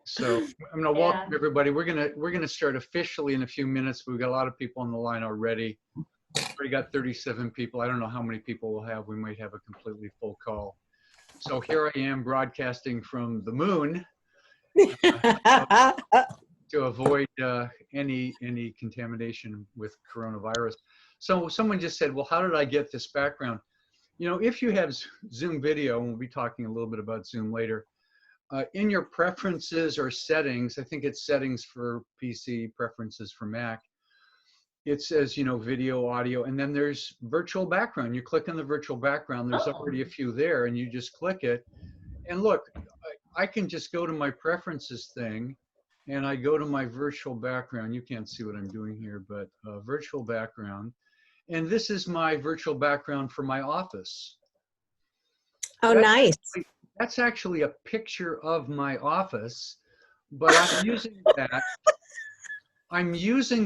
So I'm going to Yeah. welcome everybody. We're gonna start officially in a few minutes. We've got a lot of people on the line already. We got 37 people. I don't know how many people we'll have. We might have a completely full call. So here I am broadcasting from the moon to avoid any contamination with coronavirus. So someone just said, well, how did I get this background? You know, if you have Zoom video, and we'll be talking a little bit about Zoom later, in your preferences or settings, I think it's settings for PC, preferences for Mac, it says, you know, video, audio, and then there's virtual background. You click on the virtual background, there's already a few there, and you just click it. And look, I can just go to my preferences thing, and I go to my virtual background. You can't see what I'm doing here, but virtual background. And this is my virtual background for my office. Oh, nice. That's actually a picture of my office, but I'm using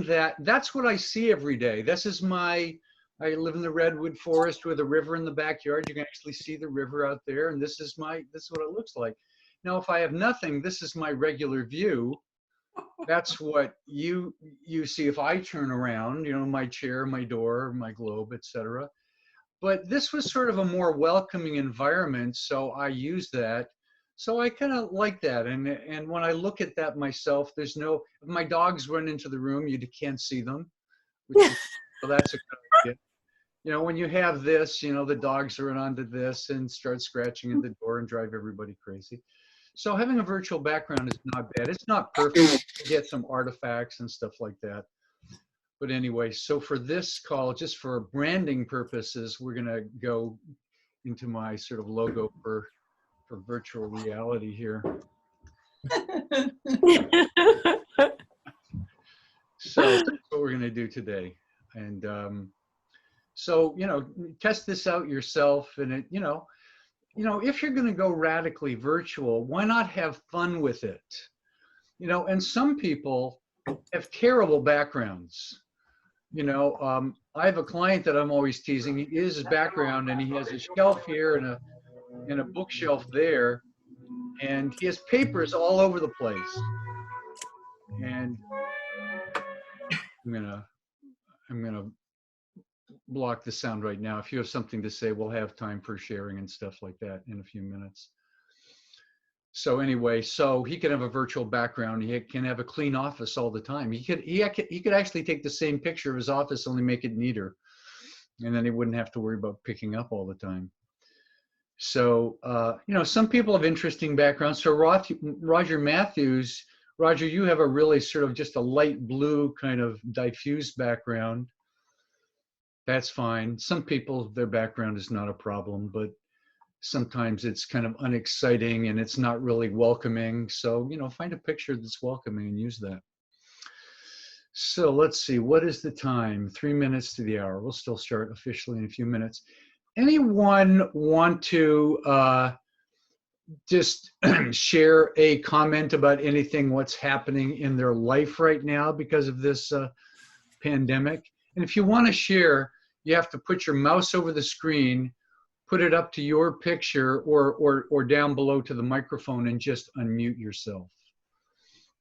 that. That's what I see every day. I live in the redwood forest with a river in the backyard. You can actually see the river out there, and this is what it looks like. Now, if I have nothing, this is my regular view. That's what you see if I turn around, you know, my chair, my door, my globe, etc. But this was sort of a more welcoming environment, so I use that. So I kind of like that. And when I look at that myself, if my dogs run into the room, you can't see them. So that's a good idea. You know, when you have this, you know, the dogs run onto this and start scratching at the door and drive everybody crazy. So having a virtual background is not bad. It's not perfect. You get some artifacts and stuff like that. But anyway, so for this call, just for branding purposes, we're going to go into my sort of logo for virtual reality here. So that's what we're going to do today. And so, you know, test this out yourself. And, you know, if you're going to go radically virtual, why not have fun with it? You know, and some people have terrible backgrounds. You know, I have a client that I'm always teasing. He is his background, and he has a shelf here and a bookshelf there, and he has papers all over the place. And I'm gonna block the sound right now. If you have something to say, we'll have time for sharing and stuff like that in a few minutes. So anyway, so he can have a virtual background. He can have a clean office all the time. He could actually take the same picture of his office, only make it neater, and then he wouldn't have to worry about picking up all the time. So you know, some people have interesting backgrounds. So Roger Matthews, Roger, you have a really sort of just a light blue kind of diffuse background. That's fine. Some people, their background is not a problem, but sometimes it's kind of unexciting and it's not really welcoming. So, you know, find a picture that's welcoming and use that. So let's see, what is the time? 3 minutes to the hour. We'll still start officially in a few minutes. Anyone want to just share a comment about anything, what's happening in their life right now because of this pandemic? And if you want to share, you have to put your mouse over the screen, put it up to your picture or down below to the microphone and just unmute yourself.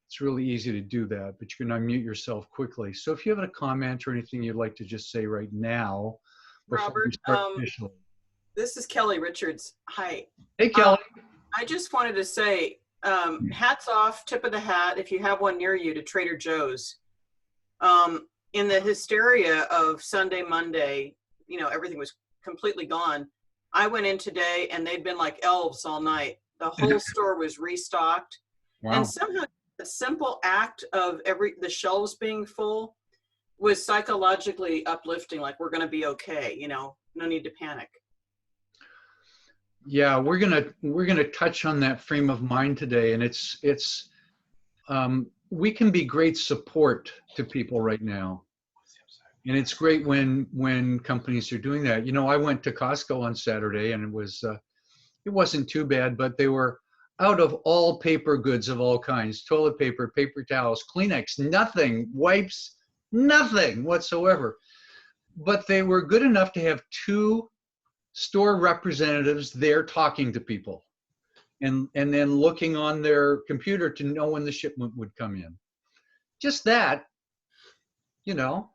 It's really easy to do that, but you can unmute yourself quickly. So if you have a comment or anything you'd like to just say right now, Robert, officially. This is Kelly Richards. Hi. Hey, Kelly. I just wanted to say, hats off, tip of the hat, if you have one near you, to Trader Joe's. In the hysteria of Sunday, Monday, you know, everything was completely gone. I went in today and they'd been like elves all night. The whole store was restocked. Wow. And somehow the simple act of the shelves being full was psychologically uplifting, like we're going to be okay, you know, no need to panic. Yeah, we're gonna touch on that frame of mind today, and it's we can be great support to people right now, and it's great when companies are doing that. You know, I went to Costco on Saturday, and it wasn't too bad, but they were out of all paper goods of all kinds: toilet paper, paper towels, Kleenex, nothing, wipes, nothing whatsoever. But they were good enough to have 2 store representatives there talking to people. and then looking on their computer to know when the shipment would come in. Just that, you know,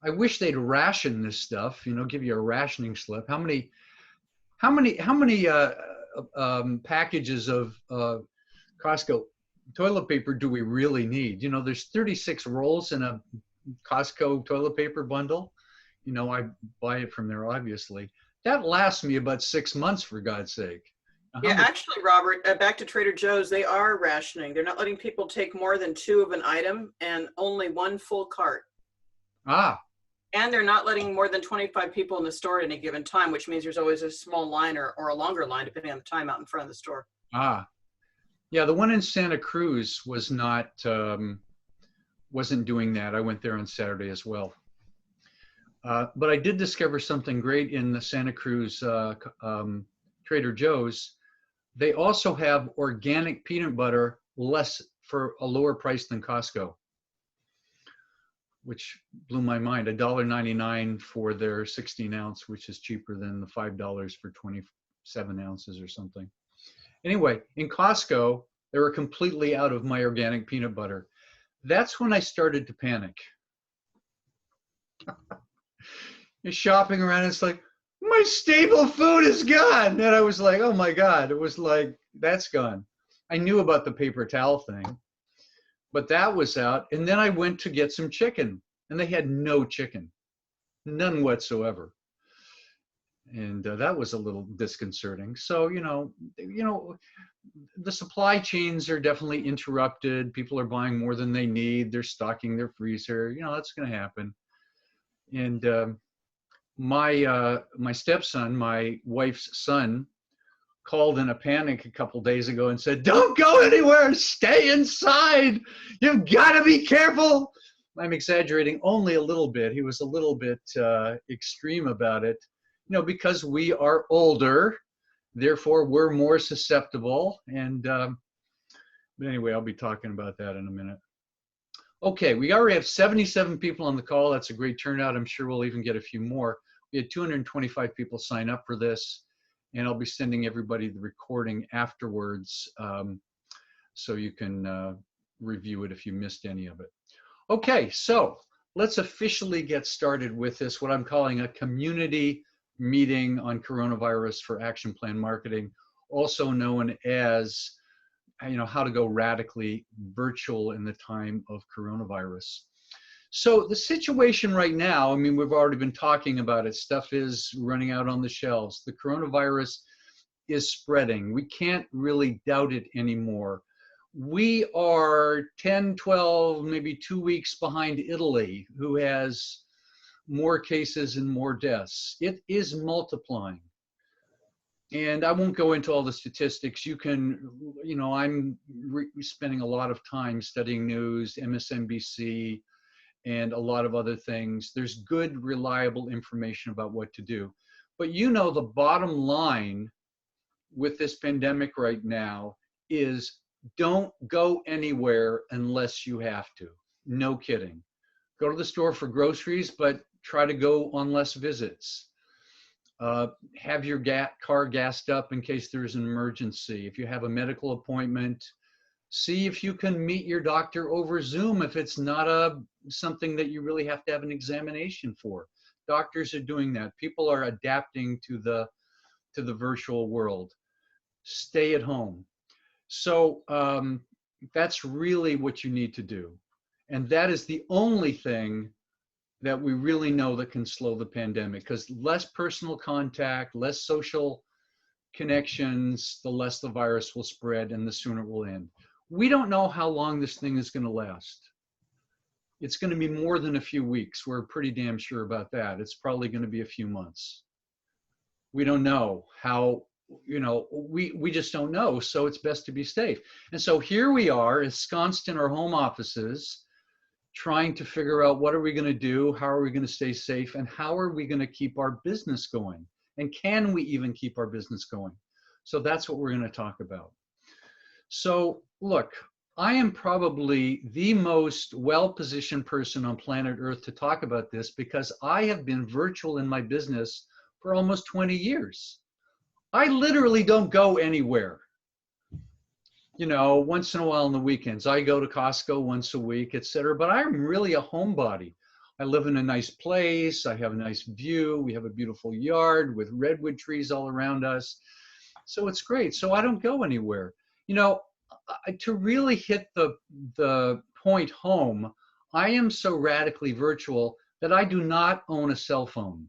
I wish they'd ration this stuff, you know, give you a rationing slip. How many packages of Costco toilet paper do we really need? You know, there's 36 rolls in a Costco toilet paper bundle. You know, I buy it from there, obviously. That lasts me about 6 months, for God's sake. Yeah, actually, Robert, back to Trader Joe's, they are rationing. They're not letting people take more than 2 of an item and only 1 full cart. Ah. And they're not letting more than 25 people in the store at any given time, which means there's always a small line or a longer line, depending on the time out in front of the store. Ah. Yeah, the one in Santa Cruz was not, wasn't doing that. I went there on Saturday as well. But I did discover something great in the Santa Cruz Trader Joe's. They also have organic peanut butter for a lower price than Costco, which blew my mind. $1.99 for their 16 ounce, which is cheaper than the $5 for 27 ounces or something. Anyway, in Costco, they were completely out of my organic peanut butter. That's when I started to panic. You're shopping around, it's like, my staple food is gone. And I was like, oh my God, it was like, that's gone. I knew about the paper towel thing, but that was out. And then I went to get some chicken, and they had no chicken, none whatsoever. And that was a little disconcerting. So, you know, the supply chains are definitely interrupted. People are buying more than they need. They're stocking their freezer. You know, that's going to happen. And my stepson, my wife's son, called in a panic a couple days ago and said, "Don't go anywhere, stay inside. You've got to be careful." I'm exaggerating only a little bit. He was a little bit extreme about it, you know, because we are older, therefore we're more susceptible. And but anyway, I'll be talking about that in a minute. Okay, we already have 77 people on the call. That's a great turnout. I'm sure we'll even get a few more. We had 225 people sign up for this, and I'll be sending everybody the recording afterwards, so you can review it if you missed any of it. Okay, so let's officially get started with this, what I'm calling a community meeting on coronavirus for action plan marketing, also known as, you know, how to go radically virtual in the time of coronavirus. So the situation right now, I mean, we've already been talking about it. Stuff is running out on the shelves. The coronavirus is spreading. We can't really doubt it anymore. We are 10, 12, maybe 2 weeks behind Italy, who has more cases and more deaths. It is multiplying. And I won't go into all the statistics. You can, you know, I'm spending a lot of time studying news, MSNBC, and a lot of other things. There's good, reliable information about what to do. But you know, the bottom line with this pandemic right now is don't go anywhere unless you have to. No kidding. Go to the store for groceries, but try to go on less visits. Have your car gassed up in case there's an emergency. If you have a medical appointment, see if you can meet your doctor over Zoom if it's not something that you really have to have an examination for. Doctors are doing that. People are adapting to the virtual world. Stay at home. So that's really what you need to do. And that is the only thing that we really know that can slow the pandemic, because less personal contact, less social connections, the less the virus will spread and the sooner it will end. We don't know how long this thing is going to last. It's going to be more than a few weeks. We're pretty damn sure about that. It's probably going to be a few months. We don't know how, you know, we just don't know. So it's best to be safe. And so here we are, ensconced in our home offices, trying to figure out what are we going to do, how are we going to stay safe, and how are we going to keep our business going? And can we even keep our business going? So that's what we're going to talk about. So look, I am probably the most well-positioned person on planet Earth to talk about this because I have been virtual in my business for almost 20 years. I literally don't go anywhere. once in a while on the weekends. I go to Costco once a week, etc. But I'm really a homebody. I live in a nice place. I have a nice view. We have a beautiful yard with redwood trees all around us. So it's great. So I don't go anywhere. To really hit the point home, I am so radically virtual that I do not own a cell phone.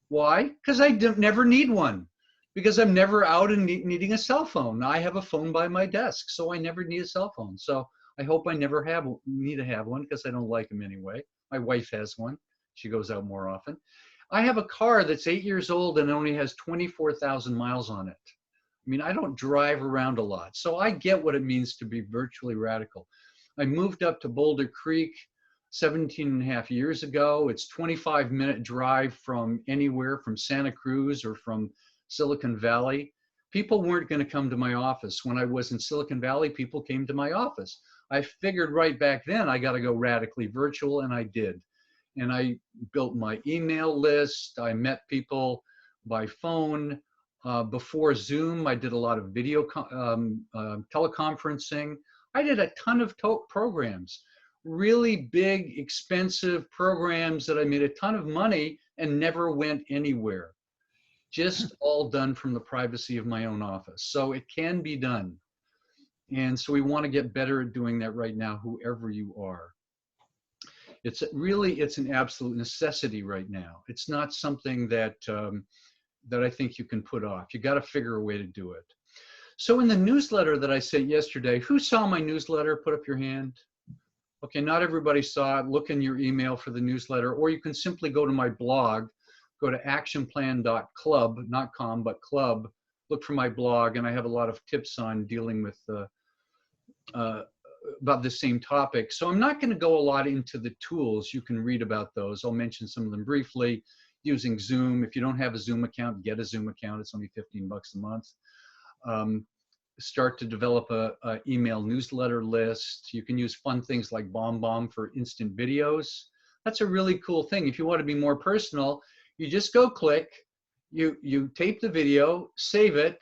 Why? Because I never need one. Because I'm never out and needing a cell phone. I have a phone by my desk, so I never need a cell phone. So I hope I never need to have one, because I don't like them anyway. My wife has one. She goes out more often. I have a car that's 8 years old and only has 24,000 miles on it. I mean, I don't drive around a lot. So I get what it means to be virtually radical. I moved up to Boulder Creek 17 and a half years ago. It's 25-minute drive from anywhere, from Santa Cruz or from Silicon Valley. People weren't going to come to my office. When I was in Silicon Valley, people came to my office. I figured right back then I got to go radically virtual, and I did. And I built my email list. I met people by phone. Before Zoom, I did a lot of video teleconferencing. I did a ton of programs, really big, expensive programs that I made a ton of money and never went anywhere. Just all done from the privacy of my own office. So it can be done. And so we want to get better at doing that right now, whoever you are. It's an absolute necessity right now. It's not something that I think you can put off. You got to figure a way to do it. So in the newsletter that I sent yesterday, who saw my newsletter? Put up your hand. Okay, not everybody saw it. Look in your email for the newsletter, or you can simply go to my blog. Go to actionplan.club, not com, but club. Look for my blog, and I have a lot of tips on dealing with about the same topic. So I'm not going to go a lot into the tools. You can read about those. I'll mention some of them briefly. Using Zoom. If you don't have a Zoom account, get a Zoom account. It's only $15 a month. Start to develop a email newsletter list. You can use fun things like BombBomb for instant videos. That's a really cool thing. If you want to be more personal, you just go click, you tape the video, save it,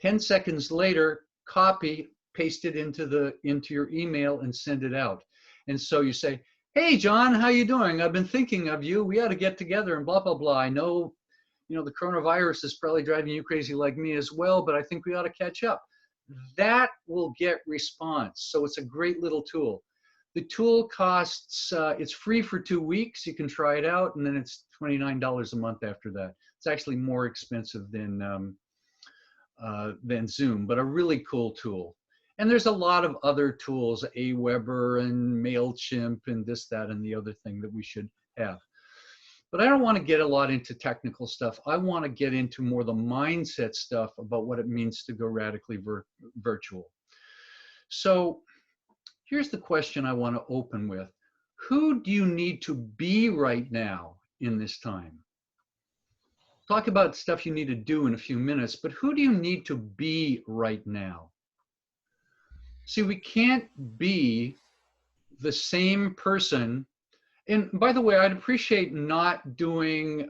10 seconds later, copy, paste it into your email and send it out. And so you say, hey, John, how you doing? I've been thinking of you. We ought to get together and blah, blah, blah. I know, the coronavirus is probably driving you crazy like me as well, but I think we ought to catch up. That will get response. So it's a great little tool. The tool costs, it's free for 2 weeks. You can try it out, and then it's $29 a month after that. It's actually more expensive than Zoom, but a really cool tool. And there's a lot of other tools, Aweber and MailChimp and this, that, and the other thing that we should have. But I don't want to get a lot into technical stuff. I want to get into more the mindset stuff about what it means to go radically virtual. So here's the question I want to open with. Who do you need to be right now in this time? Talk about stuff you need to do in a few minutes, but who do you need to be right now? See, we can't be the same person. And by the way, I'd appreciate not doing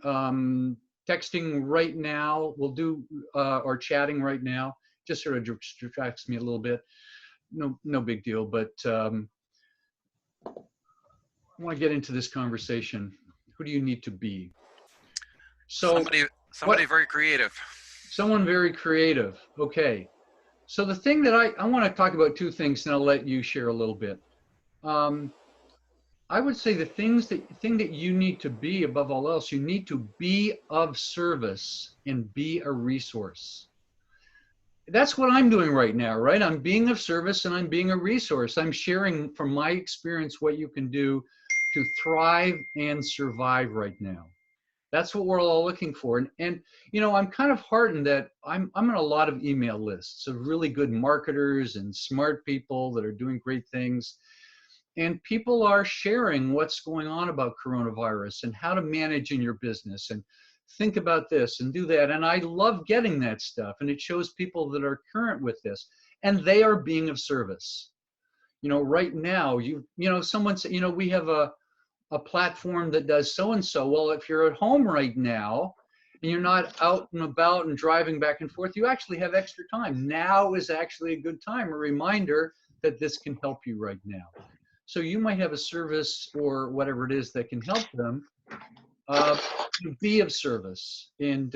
texting right now. We'll do, or chatting right now. Just sort of distracts me a little bit. No big deal, but I want to get into this conversation. Who do you need to be? So somebody very creative. Someone very creative. Okay. So the thing that I want to talk about, two things, and I'll let you share a little bit. I would say the thing that you need to be above all else, you need to be of service and be a resource. That's what I'm doing right now, right? I'm being of service and I'm being a resource. I'm sharing from my experience what you can do to thrive and survive right now. That's what we're all looking for. And I'm kind of heartened that I'm on a lot of email lists of really good marketers and smart people that are doing great things. And people are sharing what's going on about coronavirus and how to manage in your business and think about this and do that. And I love getting that stuff. And it shows people that are current with this and they are being of service. Right now, someone said, we have a platform that does so-and-so. Well, if you're at home right now and you're not out and about and driving back and forth, you actually have extra time. Now is actually a good time, a reminder that this can help you right now. So you might have a service or whatever it is that can help them be of service. And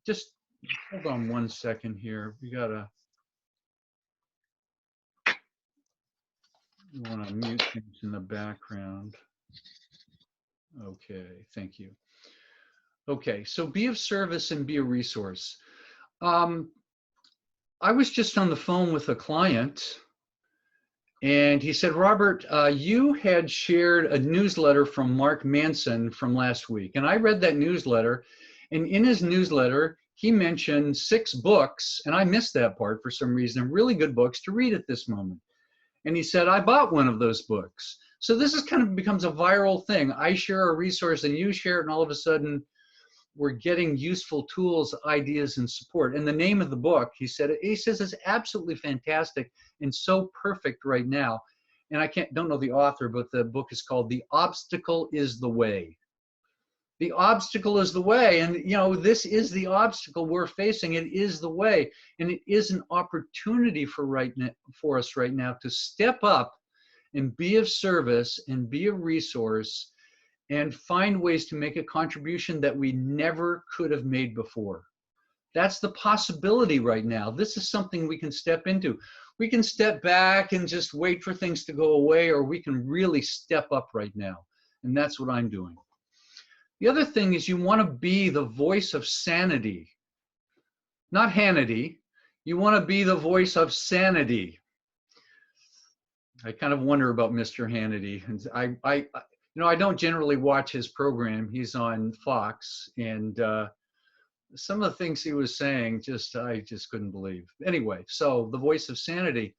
just hold on one second here. We want to mute things in the background. Okay, thank you. Okay, so be of service and be a resource. I was just on the phone with a client, and he said, Robert, you had shared a newsletter from Mark Manson from last week. And I read that newsletter, and in his newsletter, he mentioned 6 books, and I missed that part for some reason, really good books to read at this moment. And he said, I bought one of those books. So this is kind of becomes a viral thing. I share a resource and you share it, and all of a sudden we're getting useful tools, ideas, and support. And the name of the book, he says it's absolutely fantastic and so perfect right now. And I don't know the author, but the book is called The Obstacle is the Way. The obstacle is the way. And, you know, this is the obstacle we're facing. It is the way. And it is an opportunity for us right now to step up and be of service and be a resource and find ways to make a contribution that we never could have made before. That's the possibility right now. This is something we can step into. We can step back and just wait for things to go away, or we can really step up right now. And that's what I'm doing. The other thing is you want to be the voice of sanity, not Hannity. You want to be the voice of sanity. I kind of wonder about Mr. Hannity. I don't generally watch his program. He's on Fox, and some of the things he was saying, I just couldn't believe. Anyway, so the voice of sanity.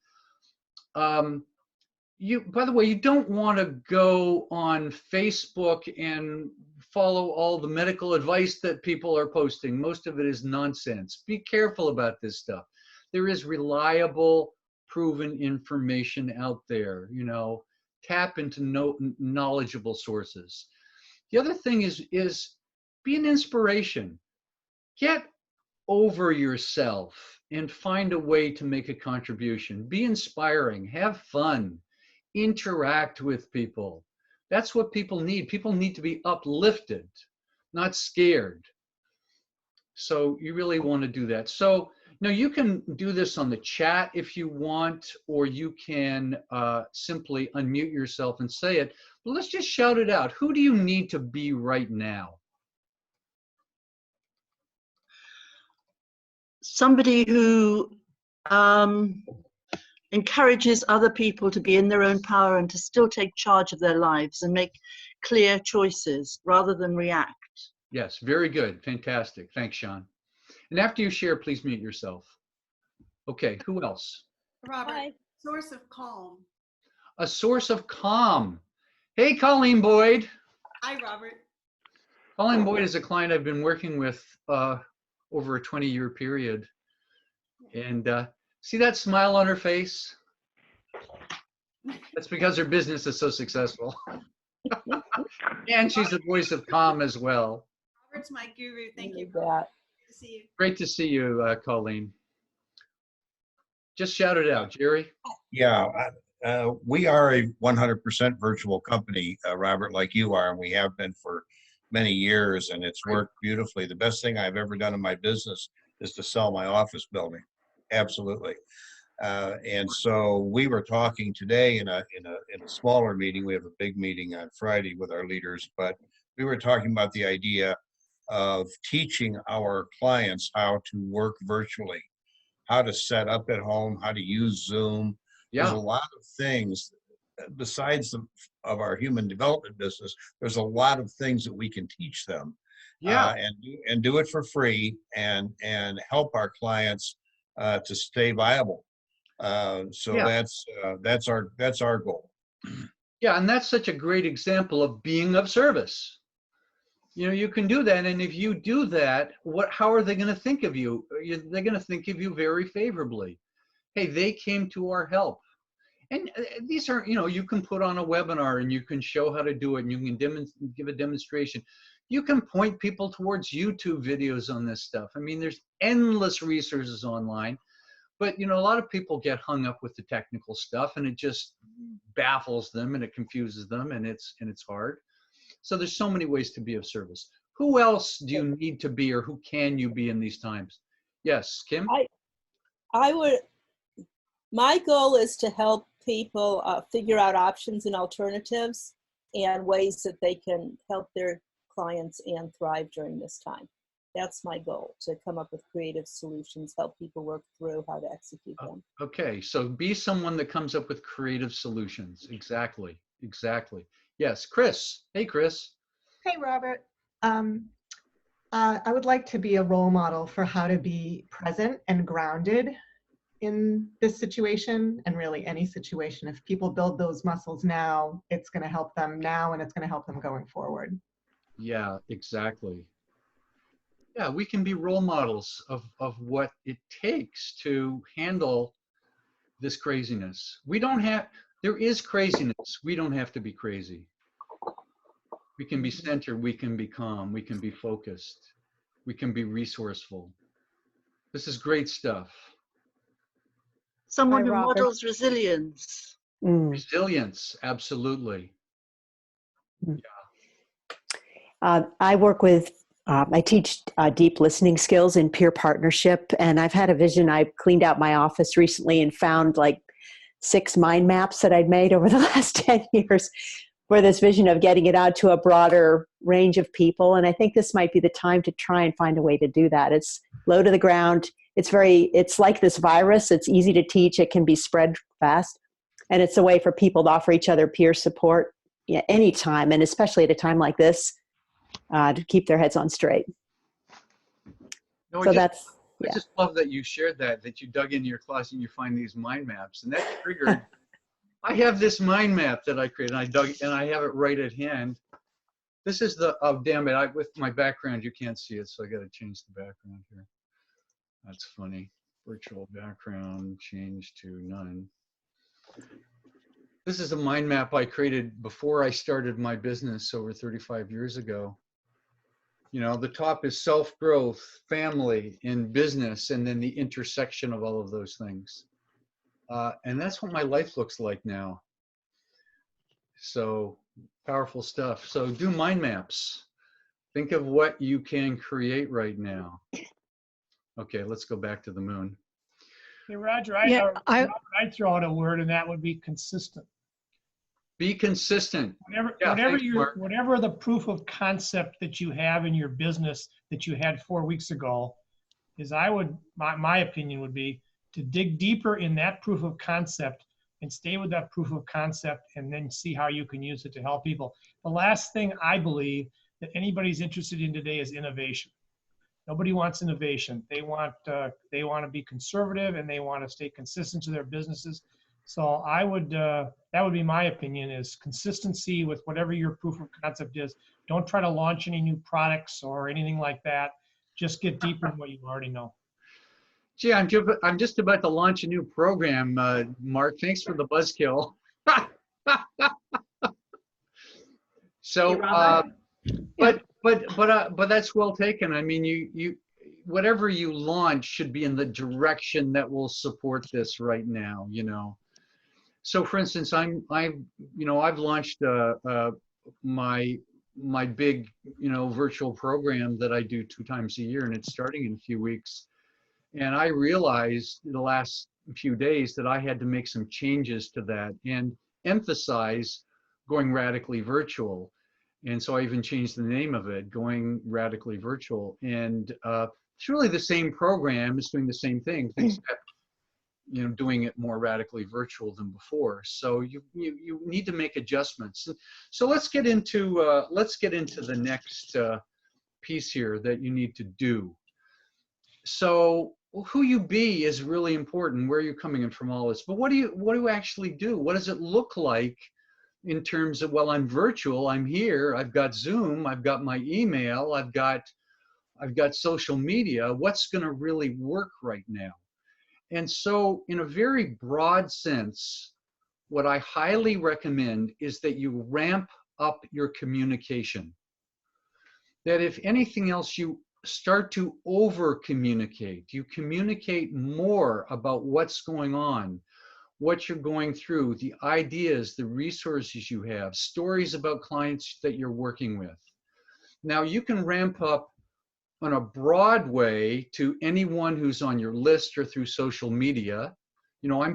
By the way, you don't want to go on Facebook and follow all the medical advice that people are posting. Most of it is nonsense. Be careful about this stuff. There is reliable, proven information out there. You know, tap into knowledgeable sources. The other thing is be an inspiration. Get over yourself and find a way to make a contribution. Be inspiring. Have fun. Interact with people. That's what people need. People need to be uplifted, not scared. So you really want to do that. So now you can do this on the chat if you want, or you can simply unmute yourself and say it. But let's just shout it out. Who do you need to be right now? Somebody who encourages other people to be in their own power and to still take charge of their lives and make clear choices rather than react. Yes, very good. Fantastic. Thanks, Sean. And after you share, please mute yourself. Okay, who else? Robert, Hi. source of calm. A source of calm. Hey, Colleen Boyd. Hi, Robert. Colleen Boyd is a client I've been working with over a 20-year period. And see that smile on her face? That's because her business is so successful. And she's a voice of calm as well. Robert's my guru. Thank you. That. Good to see you. Great to see you, Colleen. Just shout it out, Jerry. Yeah, we are a 100% virtual company, Robert, like you are, and we have been for many years, and it's worked beautifully. The best thing I've ever done in my business is to sell my office building. Absolutely. And so we were talking today in a smaller meeting. We have a big meeting on Friday with our leaders, but we were talking about the idea of teaching our clients how to work virtually, how to set up at home, how to use Zoom. Yeah. There's a lot of things besides of our human development business. There's a lot of things that we can teach them. Yeah. And do it for free and help our clients to stay viable. So Yeah. that's our goal. Yeah, and that's such a great example of being of service. You know, you can do that, and if you do that, how are they going to think of you? They're going to think of you very favorably. Hey, they came to our help. And these are, you know, you can put on a webinar and you can show how to do it, and you can give a demonstration. You can point people towards YouTube videos on this stuff. I mean, there's endless resources online, but you know, a lot of people get hung up with the technical stuff, and it just baffles them and it confuses them, and it's hard. So there's so many ways to be of service. Who else do you need to be, or who can you be in these times? Yes, Kim? I would, my goal is to help people figure out options and alternatives and ways that they can help their clients and thrive during this time. That's my goal, to come up with creative solutions, help people work through how to execute them. Okay, so be someone that comes up with creative solutions. Exactly, exactly. Yes, Chris. Hey, Chris. Hey, Robert. I would like to be a role model for how to be present and grounded in this situation, and really any situation. If people build those muscles now, it's going to help them now, and it's going to help them going forward. Yeah, exactly. Yeah, we can be role models of what it takes to handle this craziness. There is craziness. We don't have to be crazy. We can be centered, we can be calm, we can be focused, we can be resourceful. This is great stuff. Someone Hi, who Robert. models resilience. Resilience, absolutely. I work with, I teach deep listening skills in peer partnership, and I've had a vision. I cleaned out my office recently and found like 6 mind maps that I'd made over the last 10 years for this vision of getting it out to a broader range of people. And I think this might be the time to try and find a way to do that. It's low to the ground. It's like this virus. It's easy to teach. It can be spread fast. And it's a way for people to offer each other peer support anytime, and especially at a time like this, to keep their heads on straight. No, So I yeah. just love that you shared that you dug into your closet and you find these mind maps, and that triggered. I have this mind map that I created, and I have it right at hand. This is oh damn it, with my background you can't see it, so I got to change the background here. That's funny. Virtual background, change to none. This is a mind map I created before I started my business over 35 years ago. You know, the top is self-growth, family, and business, and then the intersection of all of those things. And that's what my life looks like now. So powerful stuff. So do mind maps. Think of what you can create right now. Okay, let's go back to the moon. Hey, Roger, I'd throw out a word, and that would be consistent. Be consistent. Whatever the proof of concept that you have in your business that you had 4 weeks ago, my opinion would be to dig deeper in that proof of concept and stay with that proof of concept, and then see how you can use it to help people. The last thing I believe that anybody's interested in today is innovation. Nobody wants innovation. They want to be conservative, and they want to stay consistent to their businesses. So that would be my opinion, is consistency with whatever your proof of concept is. Don't try to launch any new products or anything like that. Just get deeper in what you already know. Gee, I'm just about to launch a new program, Mark. Thanks for the buzzkill. So, but that's well taken. I mean, you whatever you launch should be in the direction that will support this right now. You know. So, for instance, I've launched my big virtual program that I do 2 times a year, and it's starting in a few weeks. And I realized in the last few days that I had to make some changes to that and emphasize going radically virtual. And so I even changed the name of it, Going Radically Virtual. And it's really the same program. It's doing the same things, except doing it more radically virtual than before. So you need to make adjustments. So let's get into the next piece here that you need to do. So who you be is really important, where you're coming in from all this. But what do you actually do? What does it look like in terms of, well, I'm virtual, I'm here, I've got Zoom, I've got my email, I've got social media. What's going to really work right now? And so in a very broad sense, what I highly recommend is that you ramp up your communication. that if anything else, you start to over communicate. You communicate more about what's going on, what you're going through, the ideas, the resources you have, stories about clients that you're working with. Now you can ramp up on a broad way to anyone who's on your list or through social media. You know, I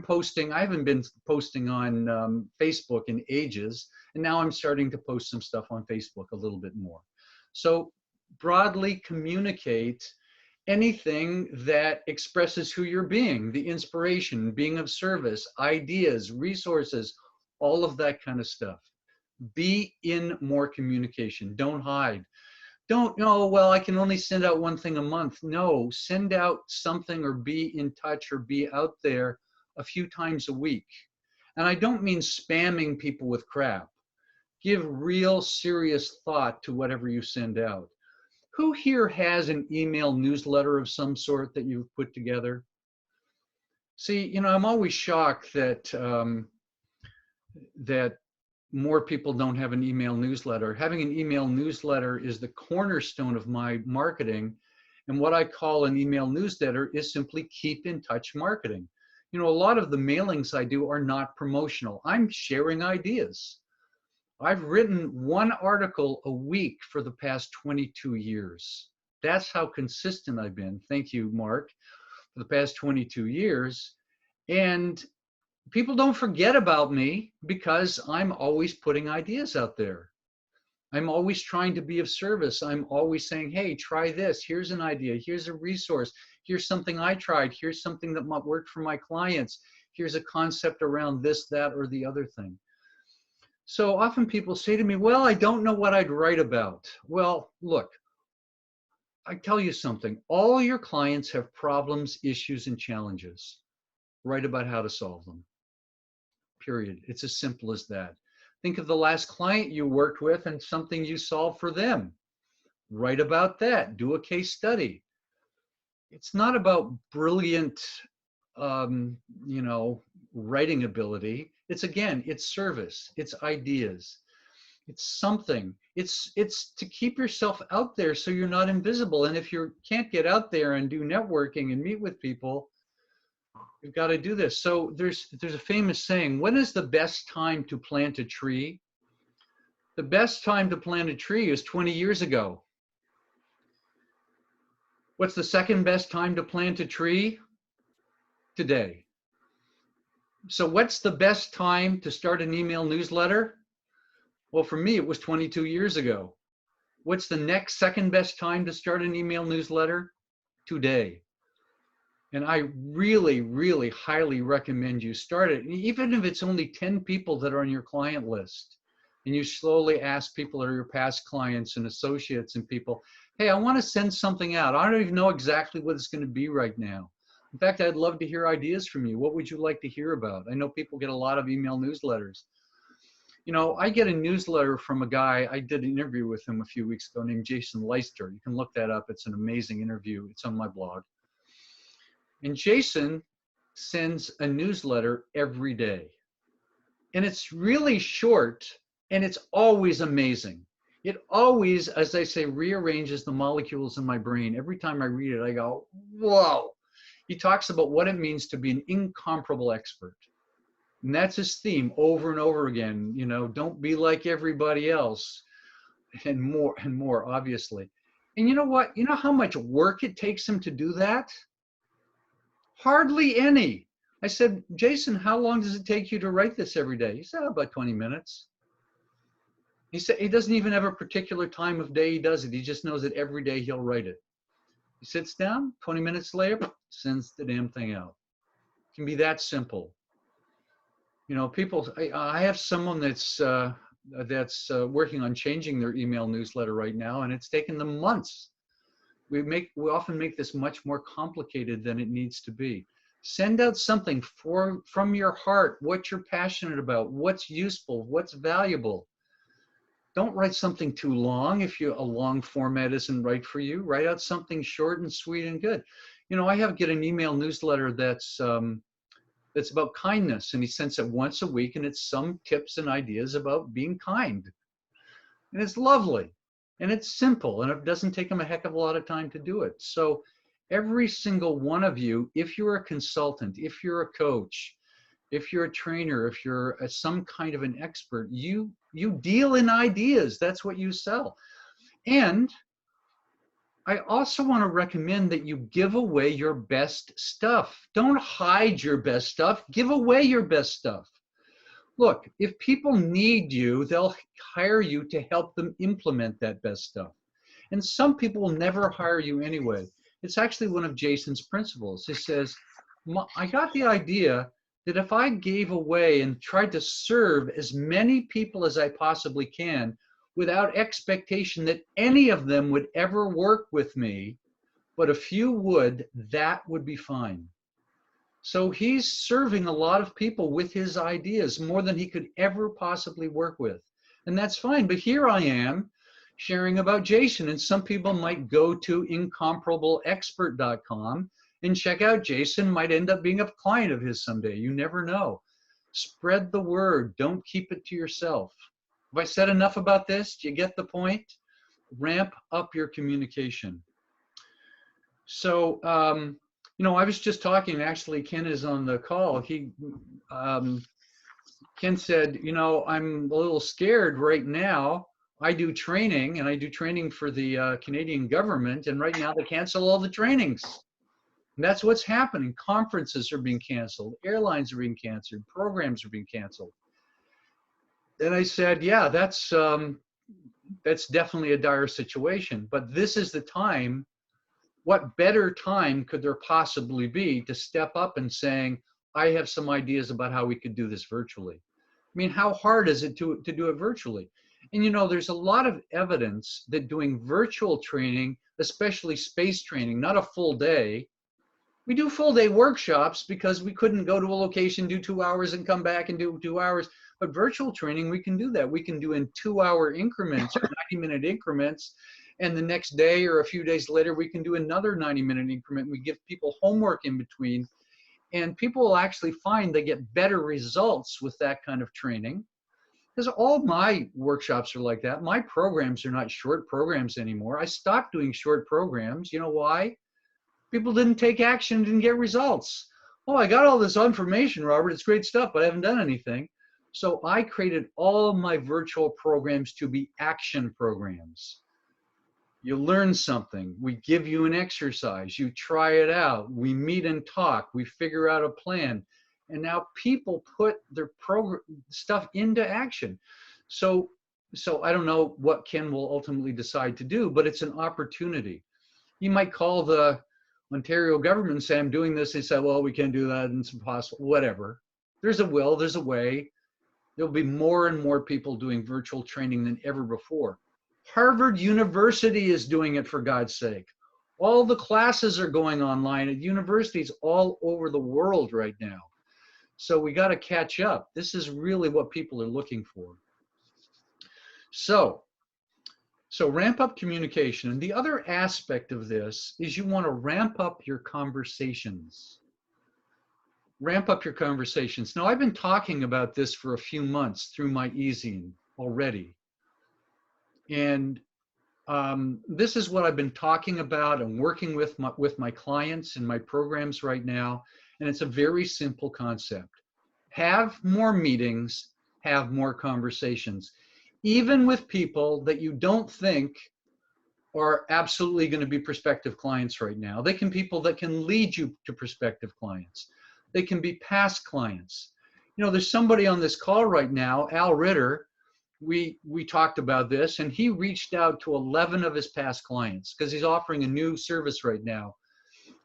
haven't been posting on Facebook in ages, and now I'm starting to post some stuff on Facebook a little bit more. So broadly communicate anything that expresses who you're being, the inspiration, being of service, ideas, resources, all of that kind of stuff. Be in more communication. Don't hide. Don't, no, well, I can only send out one thing a month. No, send out something or be in touch or be out there a few times a week. And I don't mean spamming people with crap. Give real serious thought to whatever you send out. Who here has an email newsletter of some sort that you've put together? See, you know, I'm always shocked that that more people don't have an email newsletter. Having an email newsletter is the cornerstone of my marketing. And what I call an email newsletter is simply keep in touch marketing. You know, a lot of the mailings I do are not promotional. I'm sharing ideas. I've written one article a week for the past 22 years. That's how consistent I've been. Thank you, Mark, for the past 22 years. And people don't forget about me because I'm always putting ideas out there. I'm always trying to be of service. I'm always saying, hey, try this. Here's an idea. Here's a resource. Here's something I tried. Here's something that might work for my clients. Here's a concept around this, that, or the other thing. So often people say to me, well, I don't know what I'd write about. Well, look, I tell you something. All your clients have problems, issues, and challenges. Write about how to solve them. Period. It's as simple as that. Think of the last client you worked with and something you solved for them. Write about that. Do a case study. It's not about brilliant, you know, writing ability. It's service. It's ideas. It's something. It's to keep yourself out there so you're not invisible. And if you can't get out there and do networking and meet with people, you've got to do this. So there's a famous saying, when is the best time to plant a tree? The best time to plant a tree is 20 years ago. What's the second best time to plant a tree? Today. So what's the best time to start an email newsletter? Well, for me, it was 22 years ago. What's the next second best time to start an email newsletter? Today. And I really, really highly recommend you start it. Even if it's only 10 people that are on your client list, and you slowly ask people that are your past clients and associates and people, hey, I want to send something out. I don't even know exactly what it's going to be right now. In fact, I'd love to hear ideas from you. What would you like to hear about? I know people get a lot of email newsletters. You know, I get a newsletter from a guy, I did an interview with him a few weeks ago named Jason Leister. You can look that up. It's an amazing interview. It's on my blog. And Jason sends a newsletter every day. And it's really short, and it's always amazing. It always, as I say, rearranges the molecules in my brain. Every time I read it, I go, whoa. He talks about what it means to be an incomparable expert. And that's his theme over and over again. You know, don't be like everybody else, and more, obviously. And you know what? You know how much work it takes him to do that? Hardly any. I said, Jason, how long does it take you to write this every day? He said, about 20 minutes. He said he doesn't even have a particular time of day he does it. He just knows that every day he'll write it. He sits down, 20 minutes later, sends the damn thing out. It can be that simple. You know, people, I have someone that's working on changing their email newsletter right now, and it's taken them months. We often make this much more complicated than it needs to be. Send out something from your heart, what you're passionate about, what's useful, what's valuable. Don't write something too long if a long format isn't right for you. Write out something short and sweet and good. You know, I get an email newsletter that's about kindness, and he sends it once a week, and it's some tips and ideas about being kind. And it's lovely. And it's simple, and it doesn't take them a heck of a lot of time to do it. So every single one of you, if you're a consultant, if you're a coach, if you're a trainer, if you're some kind of an expert, you deal in ideas. That's what you sell. And I also want to recommend that you give away your best stuff. Don't hide your best stuff. Give away your best stuff. Look, if people need you, they'll hire you to help them implement that best stuff. And some people will never hire you anyway. It's actually one of Jason's principles. He says, I got the idea that if I gave away and tried to serve as many people as I possibly can without expectation that any of them would ever work with me, but a few would, that would be fine. So he's serving a lot of people with his ideas, more than he could ever possibly work with. And that's fine. But here I am sharing about Jason, and some people might go to incomparableexpert.com and check out Jason, might end up being a client of his someday. You never know. Spread the word. Don't keep it to yourself. Have I said enough about this? Do you get the point? Ramp up your communication. So, you know, I was just talking, actually, Ken is on the call. Ken said, you know, I'm a little scared right now. I do training, and I do training for the Canadian government, and right now they cancel all the trainings. And that's what's happening. Conferences are being canceled. Airlines are being canceled. Programs are being canceled. And I said, yeah, that's definitely a dire situation. But this is the time. What better time could there possibly be to step up and saying, I have some ideas about how we could do this virtually? I mean, how hard is it to do it virtually? And you know, there's a lot of evidence that doing virtual training, especially space training, not a full day. We do full day workshops because we couldn't go to a location, do 2 hours and come back and do 2 hours. But virtual training, we can do that. We can do in 2-hour increments, 90-minute increments. And the next day or a few days later, we can do another 90-minute increment. We give people homework in between. And people will actually find they get better results with that kind of training. Because all my workshops are like that. My programs are not short programs anymore. I stopped doing short programs. You know why? People didn't take action, didn't get results. Oh, I got all this information, Robert. It's great stuff, but I haven't done anything. So I created all my virtual programs to be action programs. You learn something. We give you an exercise. You try it out. We meet and talk. We figure out a plan. And now people put their stuff into action. So I don't know what Ken will ultimately decide to do, but it's an opportunity. You might call the Ontario government and say, I'm doing this. They say, well, we can't do that and it's impossible, whatever. There's a will, there's a way. There'll be more and more people doing virtual training than ever before. Harvard University is doing it, for God's sake. All the classes are going online at universities all over the world right now. So we got to catch up. This is really what people are looking for. So ramp up communication. And the other aspect of this is you want to ramp up your conversations. Ramp up your conversations. Now, I've been talking about this for a few months through my e-zine already. And this is what I've been talking about and working with my clients in my programs right now. And it's a very simple concept. Have more meetings, have more conversations. Even with people that you don't think are absolutely going to be prospective clients right now. They can be people that can lead you to prospective clients. They can be past clients. You know, there's somebody on this call right now, Al Ritter. We talked about this, and he reached out to 11 of his past clients because he's offering a new service right now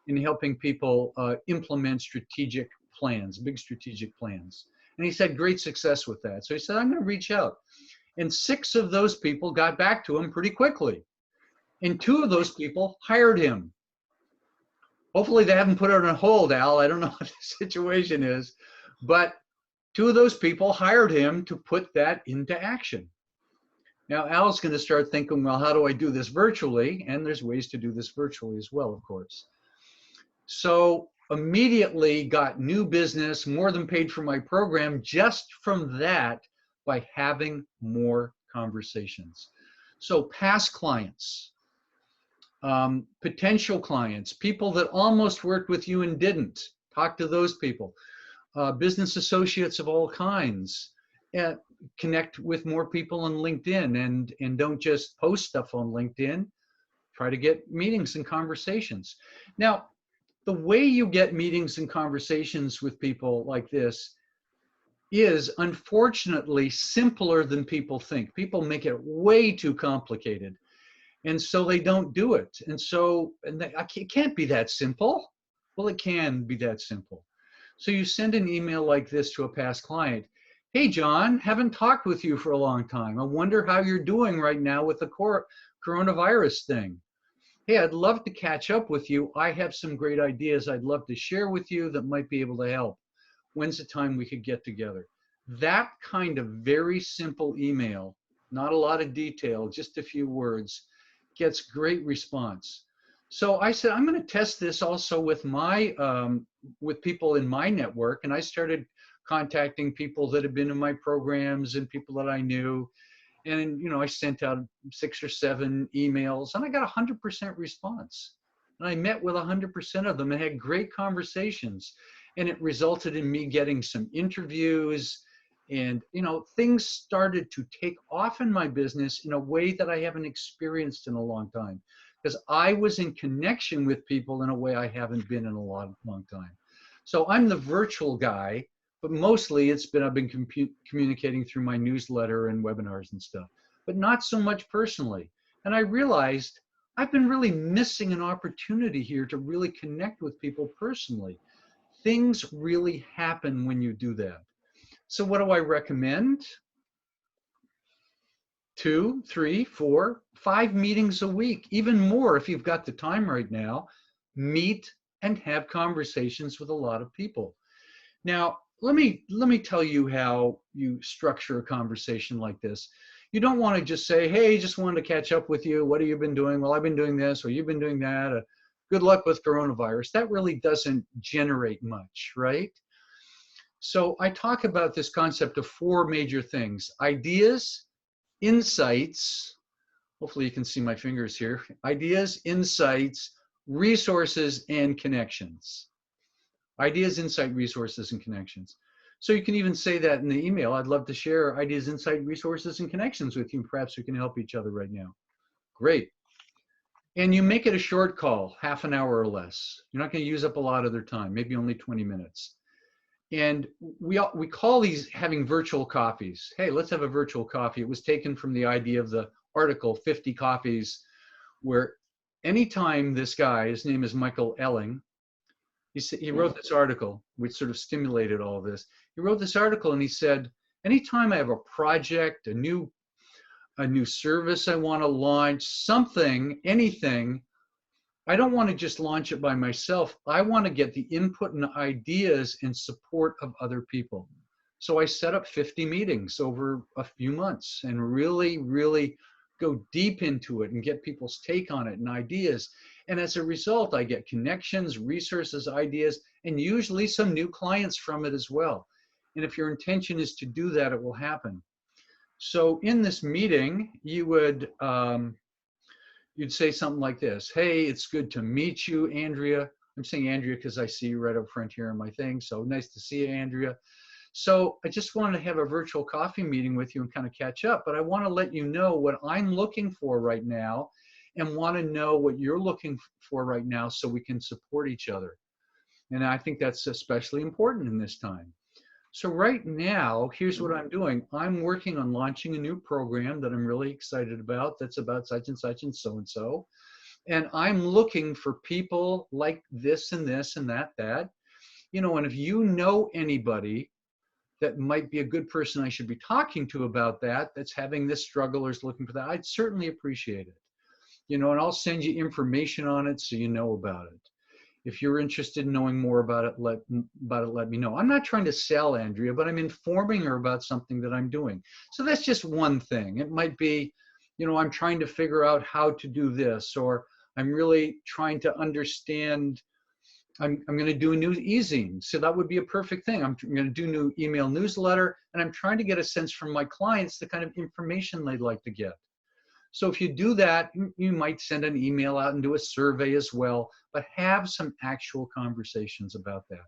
in helping people implement strategic plans, big strategic plans. And he's had great success with that. So he said, I'm going to reach out. And 6 of those people got back to him pretty quickly. And 2 of those people hired him. Hopefully they haven't put it on hold, Al. I don't know what the situation is. But 2 of those people hired him to put that into action. Now, Al's going to start thinking, well, how do I do this virtually? And there's ways to do this virtually as well, of course. So immediately got new business, more than paid for my program just from that by having more conversations. So past clients, potential clients, people that almost worked with you and didn't, talk to those people. Business associates of all kinds. Connect with more people on LinkedIn, and don't just post stuff on LinkedIn. Try to get meetings and conversations. Now, the way you get meetings and conversations with people like this is unfortunately simpler than people think. People make it way too complicated, and so they don't do it. And so it can't be that simple. Well, it can be that simple. So you send an email like this to a past client. Hey, John, haven't talked with you for a long time. I wonder how you're doing right now with the coronavirus thing. Hey, I'd love to catch up with you. I have some great ideas I'd love to share with you that might be able to help. When's the time we could get together? That kind of very simple email, not a lot of detail, just a few words, gets great response. So I said, I'm going to test this also with my with people in my network, and I started contacting people that had been in my programs and people that I knew, and I sent out 6 or 7 emails, and I got 100% response. And I met with 100% of them and had great conversations, and it resulted in me getting some interviews, and things started to take off in my business in a way that I haven't experienced in a long time, because I was in connection with people in a way I haven't been in a long time. So I'm the virtual guy, but mostly I've been communicating through my newsletter and webinars and stuff, but not so much personally. And I realized I've been really missing an opportunity here to really connect with people personally. Things really happen when you do that. So what do I recommend? 2, 3, 4, 5 meetings a week, even more if you've got the time right now. Meet and have conversations with a lot of people. Now, let me tell you how you structure a conversation like this. You don't want to just say, hey, just wanted to catch up with you. What have you been doing? Well, I've been doing this, or you've been doing that. Good luck with coronavirus. That really doesn't generate much, right? So I talk about this concept of 4 major things: ideas, insights, hopefully you can see my fingers here, ideas, insights, resources, and connections. Ideas, insight, resources, and connections. So you can even say that in the email. I'd love to share ideas, insight, resources, and connections with you. Perhaps we can help each other right now. Great. And you make it a short call, half an hour or less. You're not going to use up a lot of their time, maybe only 20 minutes. And we call these having virtual coffees. Hey, let's have a virtual coffee. It was taken from the idea of the article 50 Coffees, where anytime this guy, his name is Michael Elling, he wrote this article, which sort of stimulated all of this. He wrote this article and he said, anytime I have a project, a new service I want to launch, something, anything, I don't want to just launch it by myself. I want to get the input and ideas and support of other people. So I set up 50 meetings over a few months and really, really go deep into it and get people's take on it and ideas. And as a result, I get connections, resources, ideas, and usually some new clients from it as well. And if your intention is to do that, it will happen. So in this meeting, you would, you'd say something like this: hey, it's good to meet you, Andrea. I'm saying Andrea because I see you right up front here in my thing. So nice to see you, Andrea. So I just wanted to have a virtual coffee meeting with you and kind of catch up, but I want to let you know what I'm looking for right now and want to know what you're looking for right now so we can support each other. And I think that's especially important in this time. So right now, here's what I'm doing. I'm working on launching a new program that I'm really excited about, that's about such and such and so. And I'm looking for people like this and this and that. And if you know anybody that might be a good person I should be talking to about that's having this struggle or is looking for that, I'd certainly appreciate it. And I'll send you information on it so you know about it. If you're interested in knowing more about it, let me know. I'm not trying to sell Andrea, but I'm informing her about something that I'm doing. So that's just one thing. It might be, I'm trying to figure out how to do this, or I'm really trying to understand, I'm going to do a new e-zine. So that would be a perfect thing. I'm going to do a new email newsletter, and I'm trying to get a sense from my clients the kind of information they'd like to get. So if you do that, you might send an email out and do a survey as well, but have some actual conversations about that.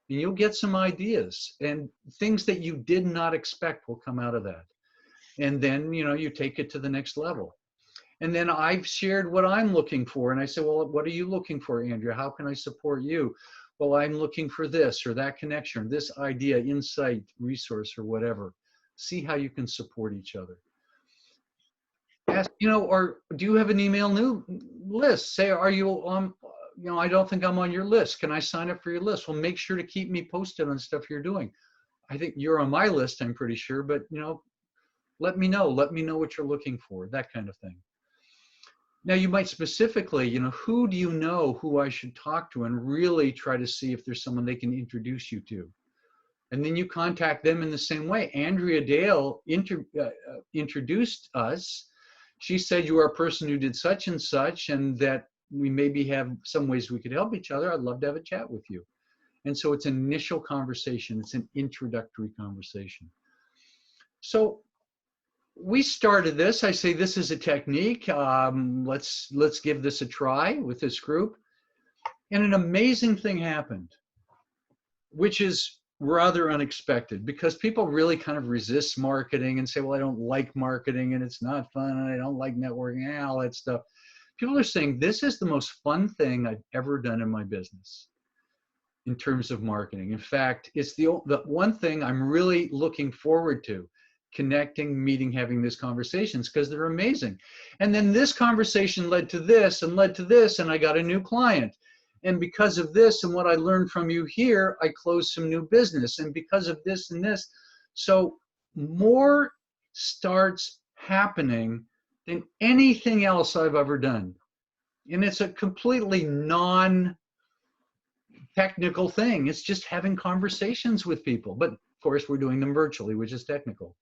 And you'll get some ideas, and things that you did not expect will come out of that. And then, you take it to the next level. And then I've shared what I'm looking for. And I say, well, what are you looking for, Andrea? How can I support you? Well, I'm looking for this or that connection, this idea, insight, resource, or whatever. See how you can support each other. Ask, or do you have an email new list? Say, are you I don't think I'm on your list. Can I sign up for your list? Well, make sure to keep me posted on stuff you're doing. I think you're on my list, I'm pretty sure, but let me know what you're looking for, that kind of thing. Now you might specifically, who do you know who I should talk to, and really try to see if there's someone they can introduce you to. And then you contact them in the same way. Andrea Dale introduced us. She said, you are a person who did such and such, and that we maybe have some ways we could help each other. I'd love to have a chat with you. And so it's an initial conversation. It's an introductory conversation. So we started this. I say this is a technique. Let's give this a try with this group. And an amazing thing happened, which is rather unexpected, because people really kind of resist marketing and say, well, I don't like marketing and it's not fun and I don't like networking and all that stuff. People are saying this is the most fun thing I've ever done in my business in terms of marketing. In fact, it's the one thing I'm really looking forward to, connecting, meeting, having these conversations, because they're amazing. And then this conversation led to this and led to this, and I got a new client. And because of this and what I learned from you here, I closed some new business. And because of this and this, so more starts happening than anything else I've ever done. And it's a completely non-technical thing. It's just having conversations with people. But of course, we're doing them virtually, which is technical.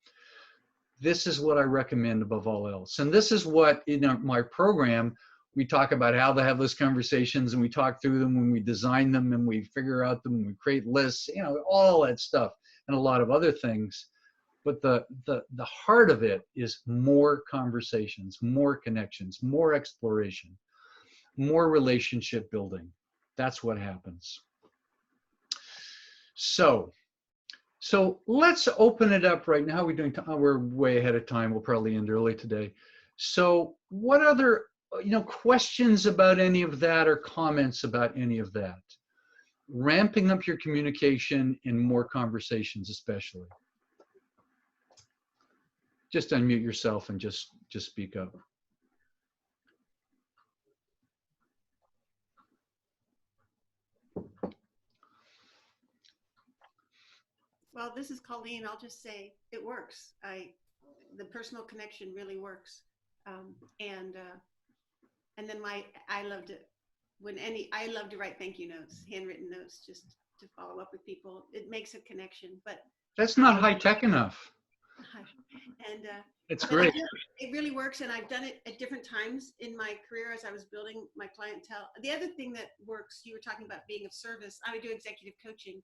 This is what I recommend above all else. And this is what, in my program, we talk about how to have those conversations, and we talk through them when we design them, and we figure out them, and we create lists, all that stuff, and a lot of other things. But the heart of it is more conversations, more connections, more exploration, more relationship building. That's what happens. So let's open it up right now. We're way ahead of time. We'll probably end early today. So what other questions about any of that, or comments about any of that? Ramping up your communication and more conversations, especially. Just unmute yourself and just speak up. Well, this is Colleen. I'll just say it works. The personal connection really works. And then I love to write thank you notes, handwritten notes, just to follow up with people. It makes a connection, but that's not high tech enough. And it's great. It really works, and I've done it at different times in my career as I was building my clientele. The other thing that works, you were talking about being of service. I would do executive coaching.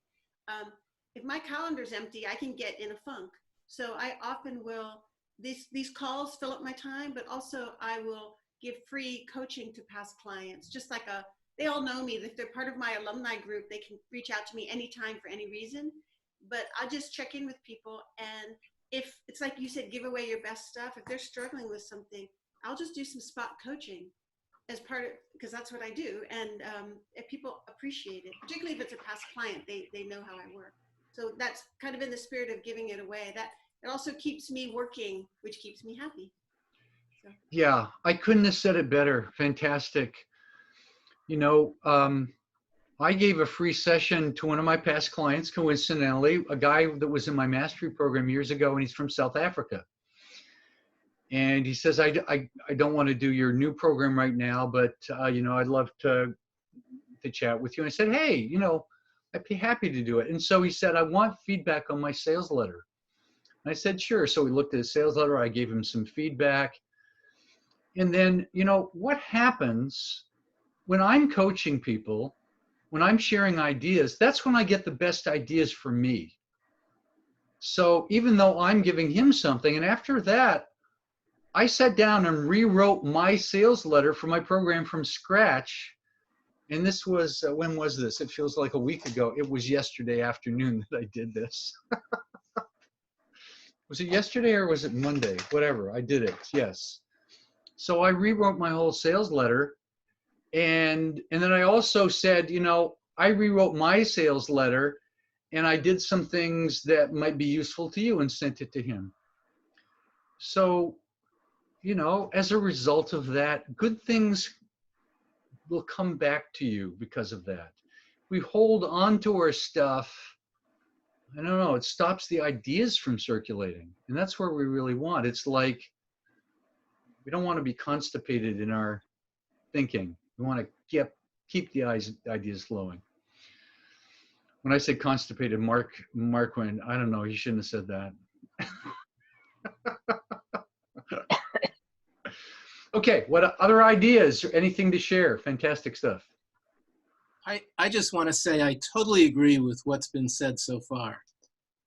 If my calendar's empty, I can get in a funk. So I often will, these calls fill up my time, but also I will give free coaching to past clients, just like they all know me. If they're part of my alumni group, they can reach out to me anytime for any reason, but I'll just check in with people. And if it's like you said, give away your best stuff. If they're struggling with something, I'll just do some spot coaching as part of, because that's what I do. And if people appreciate it, particularly if it's a past client, they know how I work. So that's kind of in the spirit of giving it away. That it also keeps me working, which keeps me happy. So. Yeah, I couldn't have said it better. Fantastic. I gave a free session to one of my past clients, coincidentally, a guy that was in my mastery program years ago, and he's from South Africa. And he says, I don't want to do your new program right now, but, I'd love to chat with you. And I said, hey, I'd be happy to do it. And so he said, I want feedback on my sales letter. And I said, sure. So we looked at his sales letter. I gave him some feedback. And then, what happens when I'm coaching people, when I'm sharing ideas, that's when I get the best ideas for me. So even though I'm giving him something, and after that, I sat down and rewrote my sales letter for my program from scratch. And this was, when was this? It feels like a week ago. It was yesterday afternoon that I did this. Was it yesterday or was it Monday? Whatever, I did it, yes. So I rewrote my whole sales letter. And then I also said, you know, I rewrote my sales letter and I did some things that might be useful to you and sent it to him. So, you know, as a result of that, good things will come back to you because of that. We hold on to our stuff. I don't know, it stops the ideas from circulating. And that's where we really want. It's like, we don't want to be constipated in our thinking. We want to keep the ideas flowing. When I say constipated, Mark went, I don't know, he shouldn't have said that. Okay, what other ideas or anything to share? Fantastic stuff. I just want to say I totally agree with what's been said so far.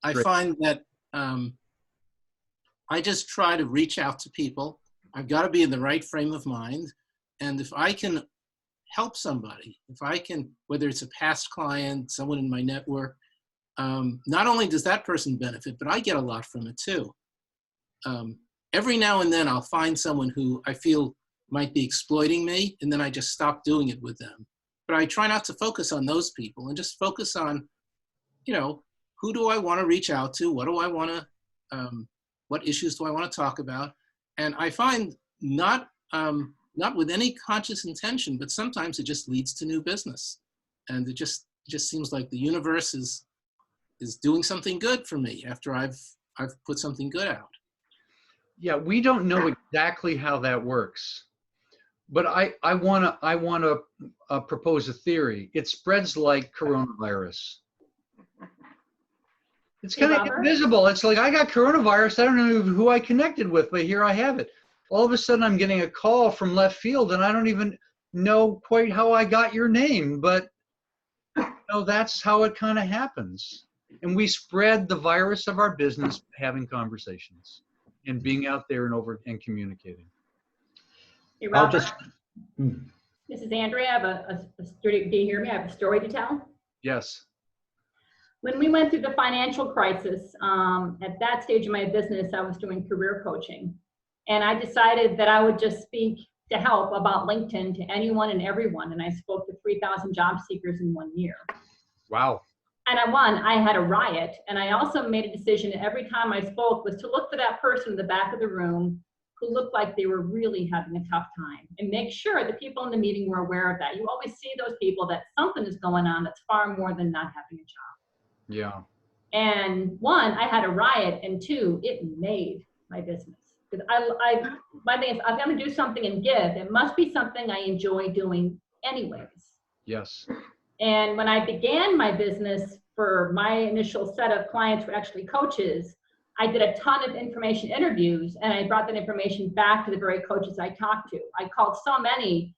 I Great. find that I just try to reach out to people. I've got to be in the right frame of mind. And if I can help somebody, if I can, whether it's a past client, someone in my network, not only does that person benefit, but I get a lot from it too. Every now and then I'll find someone who I feel might be exploiting me, and then I just stop doing it with them. But I try not to focus on those people and just focus on, you know, who do I want to reach out to? What do I want to, what issues do I want to talk about? And I find not with any conscious intention, but sometimes it just leads to new business. And it just seems like the universe is doing something good for me after I've put something good out. Yeah, we don't know exactly how that works. But I want to propose a theory. It spreads like coronavirus. It's kind of invisible. It's like, I got coronavirus. I don't know who I connected with, but here I have it. All of a sudden, I'm getting a call from left field, and I don't even know quite how I got your name. But you know, that's how it kind of happens. And we spread the virus of our business having conversations and being out there and communicating. Hey, Robert. This is Andrea. I have a story. Do you hear me? I have a story to tell. Yes. When we went through the financial crisis, at that stage of my business, I was doing career coaching. And I decided that I would just speak to help about LinkedIn to anyone and everyone. And I spoke to 3,000 job seekers in 1 year. Wow. And I had a riot. And I also made a decision every time I spoke was to look for that person in the back of the room who looked like they were really having a tough time, and make sure the people in the meeting were aware of that. You always see those people that something is going on that's far more than not having a job. Yeah. And one, I had a riot, and two, it made my business. Because my thing is, I'm going to do something and give. It must be something I enjoy doing anyways. Yes. And when I began my business, for my initial set of clients were actually coaches, I did a ton of information interviews, and I brought that information back to the very coaches I talked to. I called so many,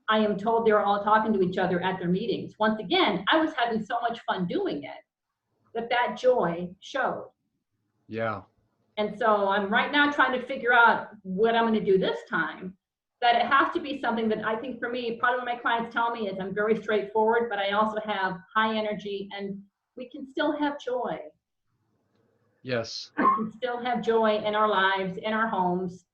I am told they were all talking to each other at their meetings. Once again, I was having so much fun doing it that joy showed. Yeah. And so I'm right now trying to figure out what I'm going to do this time. That it has to be something that I think for me, part of what my clients tell me is I'm very straightforward, but I also have high energy, and we can still have joy. Yes. We can still have joy in our lives, in our homes.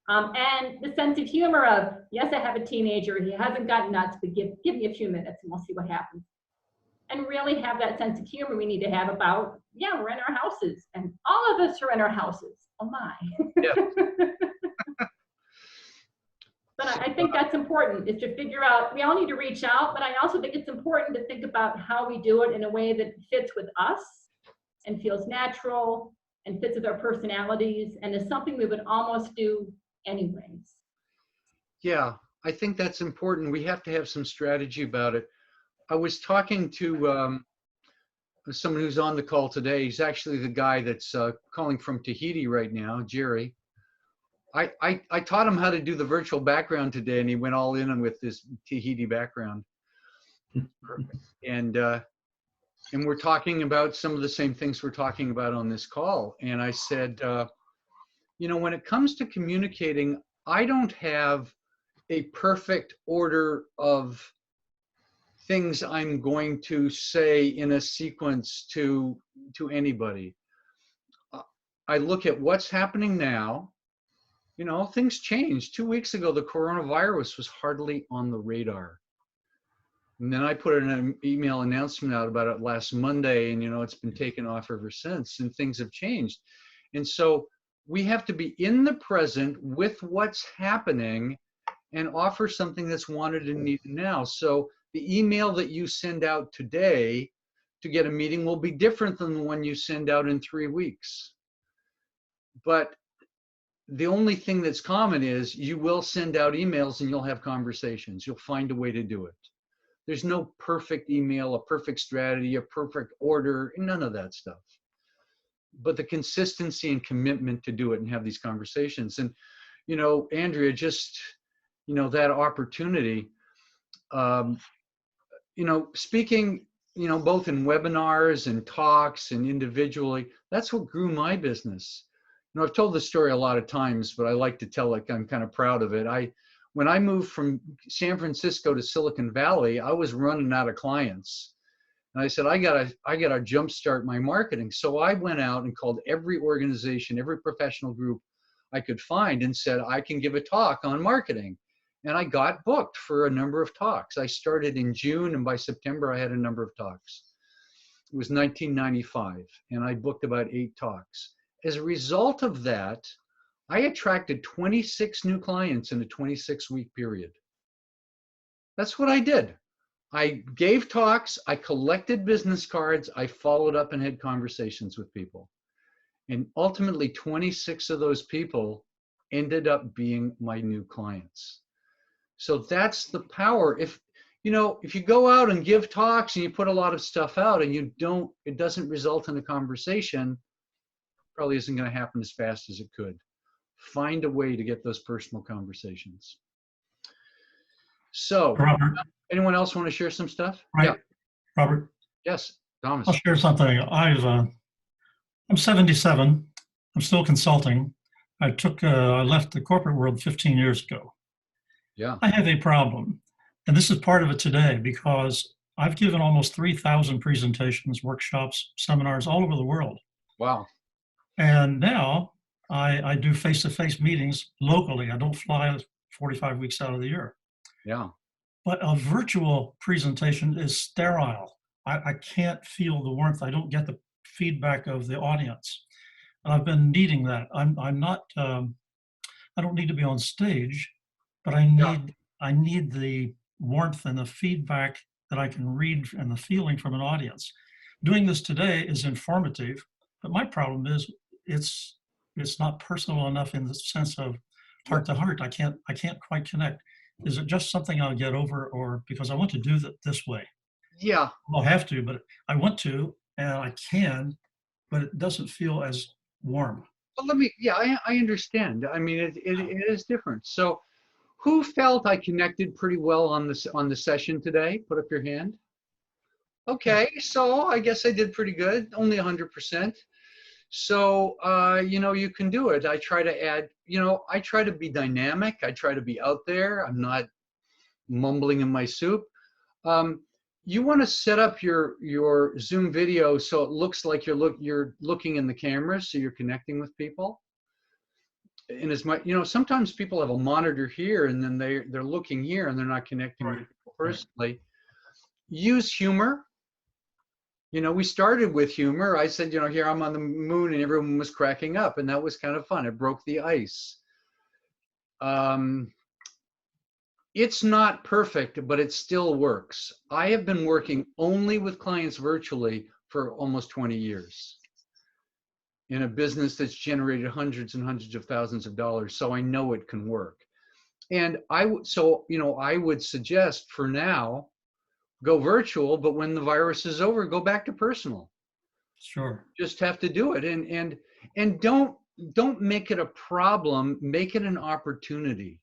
And the sense of humor of, yes, I have a teenager, he hasn't gotten nuts, but give me a few minutes and we'll see what happens. And really have that sense of humor we need to have about, yeah, we're in our houses, and all of us are in our houses. Oh my. Yeah. But I think that's important, is to figure out, we all need to reach out, but I also think it's important to think about how we do it in a way that fits with us and feels natural and fits with our personalities and is something we would almost do anyways. Yeah, I think that's important. We have to have some strategy about it. I was talking to someone who's on the call today. He's actually the guy that's calling from Tahiti right now, Jerry. I taught him how to do the virtual background today, and he went all in with this Tahiti background. And we're talking about some of the same things we're talking about on this call. And I said, you know, when it comes to communicating, I don't have a perfect order of things I'm going to say in a sequence to anybody. I look at what's happening now. You know, things change. 2 weeks ago, the coronavirus was hardly on the radar. And then I put an email announcement out about it last Monday, and, you know, it's been taken off ever since, and things have changed. And so we have to be in the present with what's happening and offer something that's wanted and needed now. So the email that you send out today to get a meeting will be different than the one you send out in 3 weeks. But the only thing that's common is you will send out emails and you'll have conversations. You'll find a way to do it. There's no perfect email, a perfect strategy, a perfect order, none of that stuff. But the consistency and commitment to do it and have these conversations. And, you know, Andrea, just, you know, that opportunity, you know, speaking, you know, both in webinars and talks and individually, that's what grew my business. You know, I've told this story a lot of times, but I like to tell it. I'm kind of proud of it. When I moved from San Francisco to Silicon Valley, I was running out of clients. And I said, I gotta jumpstart my marketing. So I went out and called every organization, every professional group I could find and said, I can give a talk on marketing. And I got booked for a number of talks. I started in June, and by September, I had a number of talks. It was 1995, and I booked about 8 talks. As a result of that, I attracted 26 new clients in a 26-week period. That's what I did. I gave talks, I collected business cards, I followed up and had conversations with people. And ultimately, 26 of those people ended up being my new clients. So that's the power. If you go out and give talks and you put a lot of stuff out and it doesn't result in a conversation, probably isn't going to happen as fast as it could. Find a way to get those personal conversations. So, Robert, anyone else want to share some stuff? right? Yeah. Robert? Yes, Thomas. I'll share something. I'm 77. I'm still consulting. I left the corporate world 15 years ago. Yeah. I have a problem, and this is part of it today, because I've given almost 3,000 presentations, workshops, seminars all over the world. Wow. And now I do face-to-face meetings locally. I don't fly 45 weeks out of the year. Yeah. But a virtual presentation is sterile. I can't feel the warmth. I don't get the feedback of the audience. And I've been needing that. I'm not, I don't need to be on stage, but I need the warmth and the feedback that I can read and the feeling from an audience. Doing this today is informative, but my problem is it's not personal enough in the sense of heart to heart. I can't quite connect. Is it just something I'll get over, or because I want to do that this way? Yeah. I'll have to, but I want to, and I can, but it doesn't feel as warm. Well, I understand. I mean, it is different. So who felt I connected pretty well on the session today? Put up your hand. Okay, so I guess I did pretty good, only 100%. So, you can do it. I try to add, I try to be dynamic. I try to be out there. I'm not mumbling in my soup. You want to set up your Zoom video so it looks like you're looking in the camera, so you're connecting with people. And as much, sometimes people have a monitor here and then they're looking here and they're not connecting with people personally. Use humor. We started with humor. I said, here I'm on the moon, and everyone was cracking up, and that was kind of fun. It broke the ice. It's not perfect, but it still works. I have been working only with clients virtually for almost 20 years in a business that's generated hundreds and hundreds of thousands of dollars. So I know it can work. And I would suggest for now, go virtual, but when the virus is over, go back to personal. Sure. Just have to do it. And don't make it a problem, make it an opportunity.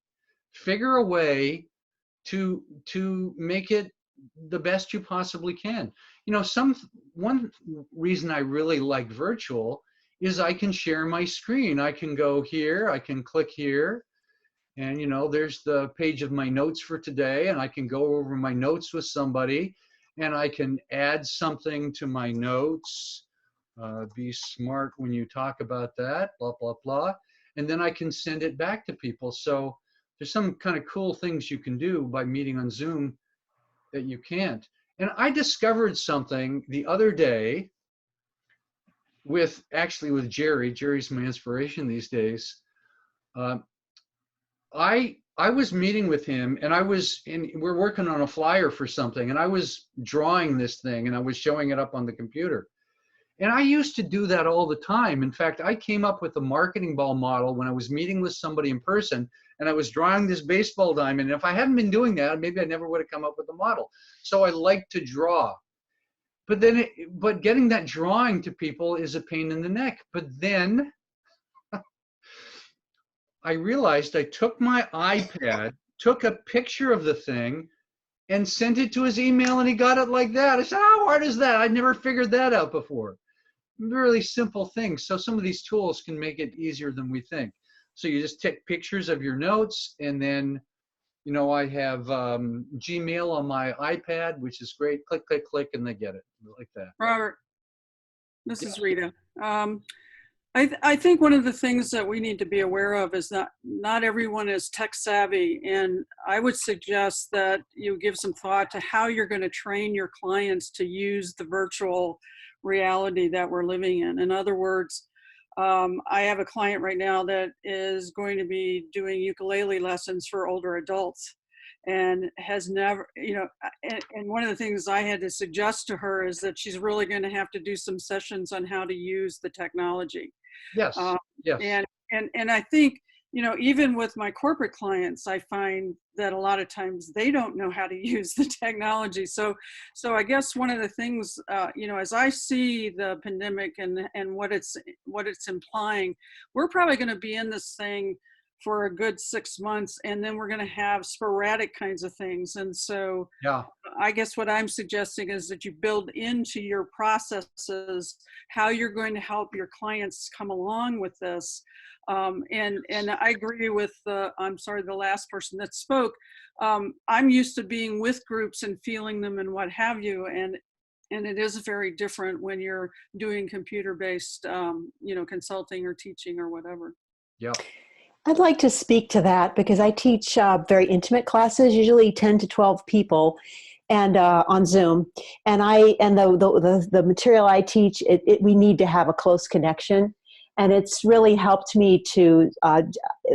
Figure a way to make it the best you possibly can. One reason I really like virtual is I can share my screen. I can go here, I can click here, and there's the page of my notes for today, and I can go over my notes with somebody, and I can add something to my notes. Be smart when you talk about that, blah, blah, blah. And then I can send it back to people. So there's some kind of cool things you can do by meeting on Zoom that you can't. And I discovered something the other day with Jerry. Jerry's my inspiration these days. I was meeting with him, and we're working on a flyer for something, and I was drawing this thing, and I was showing it up on the computer. And I used to do that all the time. In fact, I came up with a marketing ball model when I was meeting with somebody in person, and I was drawing this baseball diamond. And if I hadn't been doing that, maybe I never would have come up with a model. So I like to draw. But getting that drawing to people is a pain in the neck. But then I realized I took my iPad, took a picture of the thing, and sent it to his email, and he got it like that. I said, how hard is that? I'd never figured that out before. Really simple things. So some of these tools can make it easier than we think. So you just take pictures of your notes, and then, I have Gmail on my iPad, which is great. Click, click, click, and they get it like that. Robert, this is Rita. I think one of the things that we need to be aware of is that not everyone is tech savvy, and I would suggest that you give some thought to how you're going to train your clients to use the virtual reality that we're living in. In other words, I have a client right now that is going to be doing ukulele lessons for older adults, and has never, and one of the things I had to suggest to her is that she's really going to have to do some sessions on how to use the technology. Yes. Yes. And I think, even with my corporate clients, I find that a lot of times they don't know how to use the technology. So I guess one of the things, as I see the pandemic and what it's implying, we're probably going to be in this thing for a good 6 months, and then we're going to have sporadic kinds of things. And so yeah, I guess what I'm suggesting is that you build into your processes how you're going to help your clients come along with this. And I agree with the last person that spoke. I'm used to being with groups and feeling them and what have you. And it is very different when you're doing computer-based, consulting or teaching or whatever. Yeah. I'd like to speak to that because I teach very intimate classes, usually 10 to 12 people, and on Zoom. And the material I teach, we need to have a close connection. And it's really helped me to,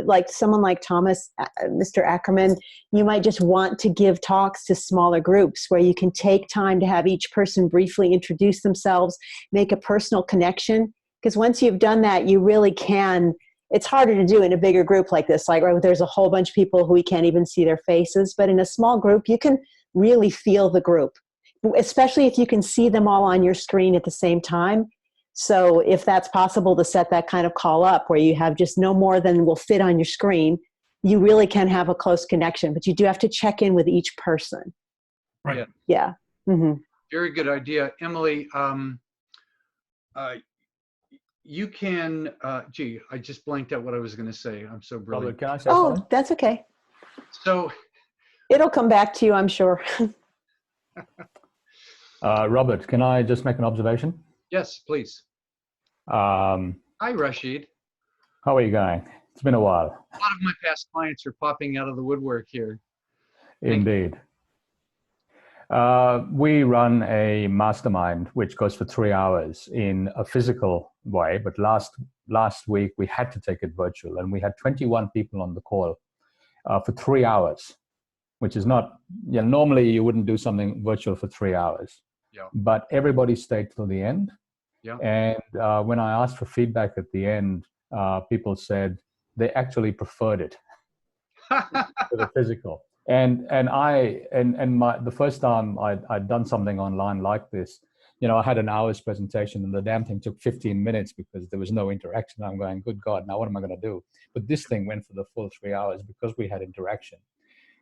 like someone like Thomas, Mr. Ackerman, you might just want to give talks to smaller groups where you can take time to have each person briefly introduce themselves, make a personal connection. Because once you've done that, you really can. It's harder to do in a bigger group like this, like where there's a whole bunch of people who we can't even see their faces. But in a small group, you can really feel the group, especially if you can see them all on your screen at the same time. So if that's possible to set that kind of call up where you have just no more than will fit on your screen, you really can have a close connection, but you do have to check in with each person. Right. Yeah. Mm-hmm. Very good idea. Emily, you can, I just blanked out what I was going to say. I'm so brilliant. Robert, can I say something? Oh, that's okay. So it'll come back to you, I'm sure. Robert, can I just make an observation? Yes, please. Hi, Rashid. How are you going? It's been a while. A lot of my past clients are popping out of the woodwork here. Indeed. We run a mastermind which goes for 3 hours in a physical way, but last week we had to take it virtual, and we had 21 people on the call for 3 hours, which is not, normally you wouldn't do something virtual for 3 hours. Yeah. But everybody stayed till the end. Yeah. And when I asked for feedback at the end, people said they actually preferred it to the physical. And the first time I'd done something online like this, I had an hour's presentation and the damn thing took 15 minutes because there was no interaction. I'm going, good God, now what am I going to do? But this thing went for the full 3 hours because we had interaction.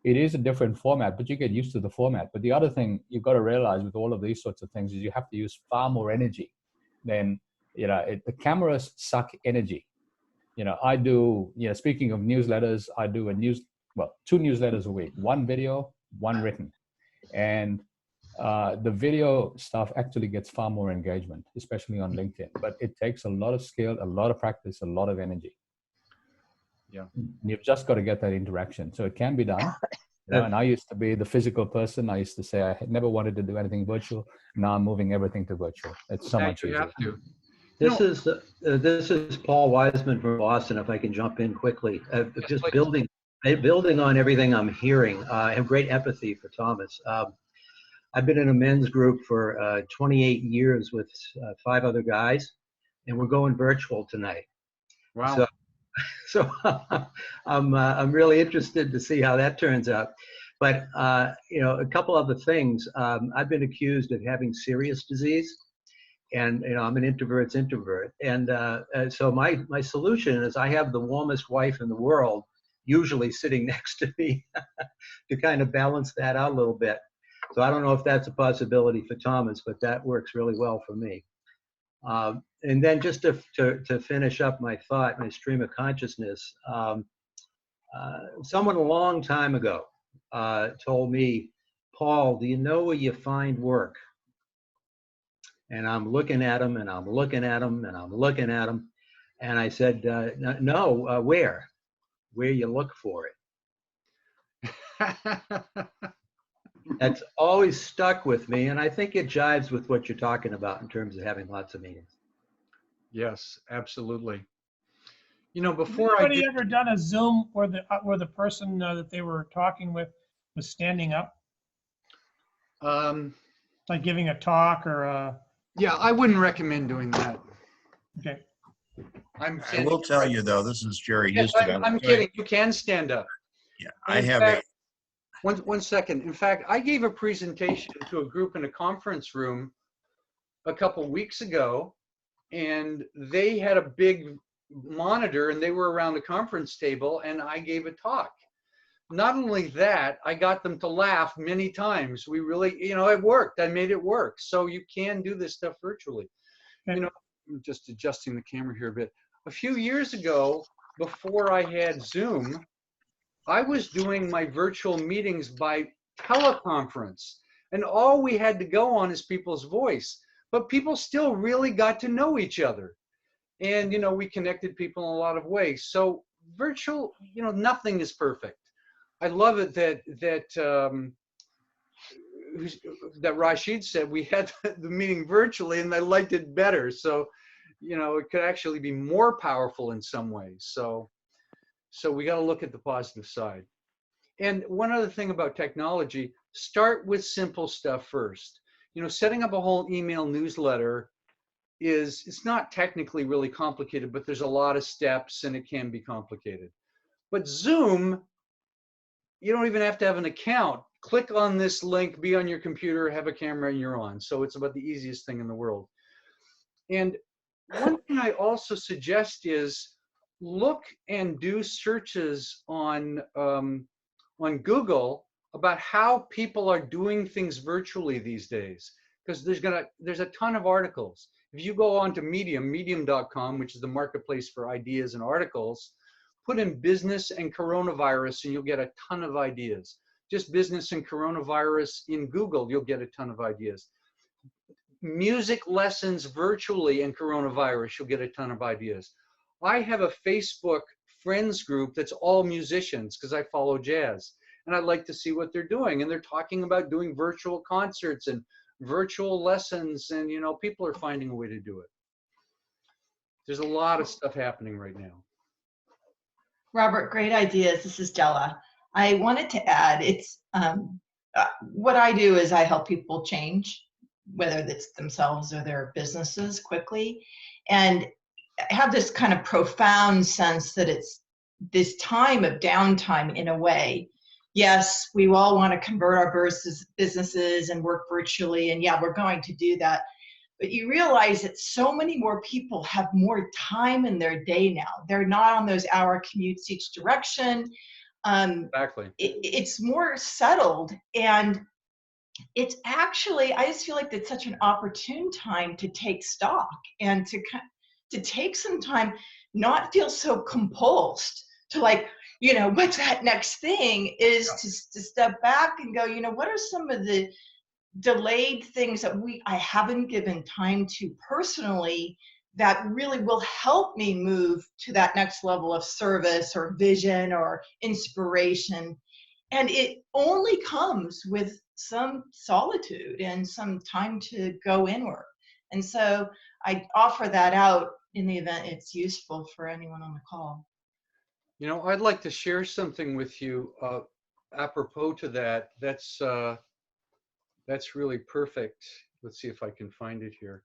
It is a different format, but you get used to the format. But the other thing you've got to realize with all of these sorts of things is you have to use far more energy than the cameras suck energy. I do, speaking of newsletters, I do two newsletters a week, one video, one written. And the video stuff actually gets far more engagement, especially on LinkedIn, but it takes a lot of skill, a lot of practice, a lot of energy. Yeah. You've just got to get that interaction. So it can be done. And I used to be the physical person. I used to say I had never wanted to do anything virtual. Now I'm moving everything to virtual. It's so much easier. This is Paul Wiseman from Boston. If I can jump in quickly, just building on everything I'm hearing. I have great empathy for Thomas. I've been in a men's group for 28 years with 5 other guys, and we're going virtual tonight. Wow. So I'm really interested to see how that turns out. But a couple other things. I've been accused of having serious disease, and I'm an introvert's introvert. And so my solution is I have the warmest wife in the world, usually sitting next to me, to kind of balance that out a little bit. So I don't know if that's a possibility for Thomas, but that works really well for me. And then just to finish up my thought, my stream of consciousness, someone a long time ago told me, Paul, do you know where you find work? And I'm looking at him, and I'm looking at him, and I'm looking at him. And I said, no, where? Where you look for it. That's always stuck with me, and I think it jives with what you're talking about in terms of having lots of meetings. Yes, absolutely. Before I anybody ever done a Zoom where the person that they were talking with was standing up? Like giving a talk or a... Yeah, I wouldn't recommend doing that. Okay. I will tell you though, this is Jerry Yes, Houston. I'm kidding. You can stand up. Yeah, And I have One second. In fact, I gave a presentation to a group in a conference room a couple weeks ago, and they had a big monitor and they were around the conference table, and I gave a talk. Not only that, I got them to laugh many times. We really, it worked. I made it work. So you can do this stuff virtually. I'm just adjusting the camera here a bit. A few years ago, before I had Zoom, I was doing my virtual meetings by teleconference, and all we had to go on is people's voice, but people still really got to know each other. And, we connected people in a lot of ways. So virtual, nothing is perfect. I love it that Rashid said we had the meeting virtually and I liked it better. So, it could actually be more powerful in some ways. So we got to look at the positive side. And one other thing about technology, start with simple stuff first. Setting up a whole email newsletter it's not technically really complicated, but there's a lot of steps and it can be complicated. But Zoom, you don't even have to have an account. Click on this link, be on your computer, have a camera, and you're on. So it's about the easiest thing in the world. And one thing I also suggest is look and do searches on Google about how people are doing things virtually these days, because there's a ton of articles. If you go on to medium.com, which is the marketplace for ideas and articles, put in business and coronavirus and you'll get a ton of ideas. Just business and coronavirus in Google, you'll get a ton of ideas. Music lessons virtually and coronavirus, you'll get a ton of ideas. I have a Facebook friends group that's all musicians because I follow jazz. And I like to see what they're doing. And they're talking about doing virtual concerts and virtual lessons. And, people are finding a way to do it. There's a lot of stuff happening right now. Robert, great ideas. This is Della. I wanted to add, it's what I do is I help people change, whether it's themselves or their businesses quickly. And I have this kind of profound sense that it's this time of downtime in a way. Yes, we all want to convert our businesses and work virtually, and yeah, we're going to do that. But you realize that so many more people have more time in their day now. They're not on those hour commutes each direction. Exactly. It's more settled, and it's actually, I just feel like it's such an opportune time to take stock and to take some time, not feel so compulsed to like, you know, what's that next thing, is to step back and go, you know, what are some of the delayed things that I haven't given time to personally that really will help me move to that next level of service or vision or inspiration. And it only comes with some solitude and some time to go inward. And so I offer that out in the event it's useful for anyone on the call. You know, I'd like to share something with you apropos to that. That's really perfect. Let's see if I can find it here.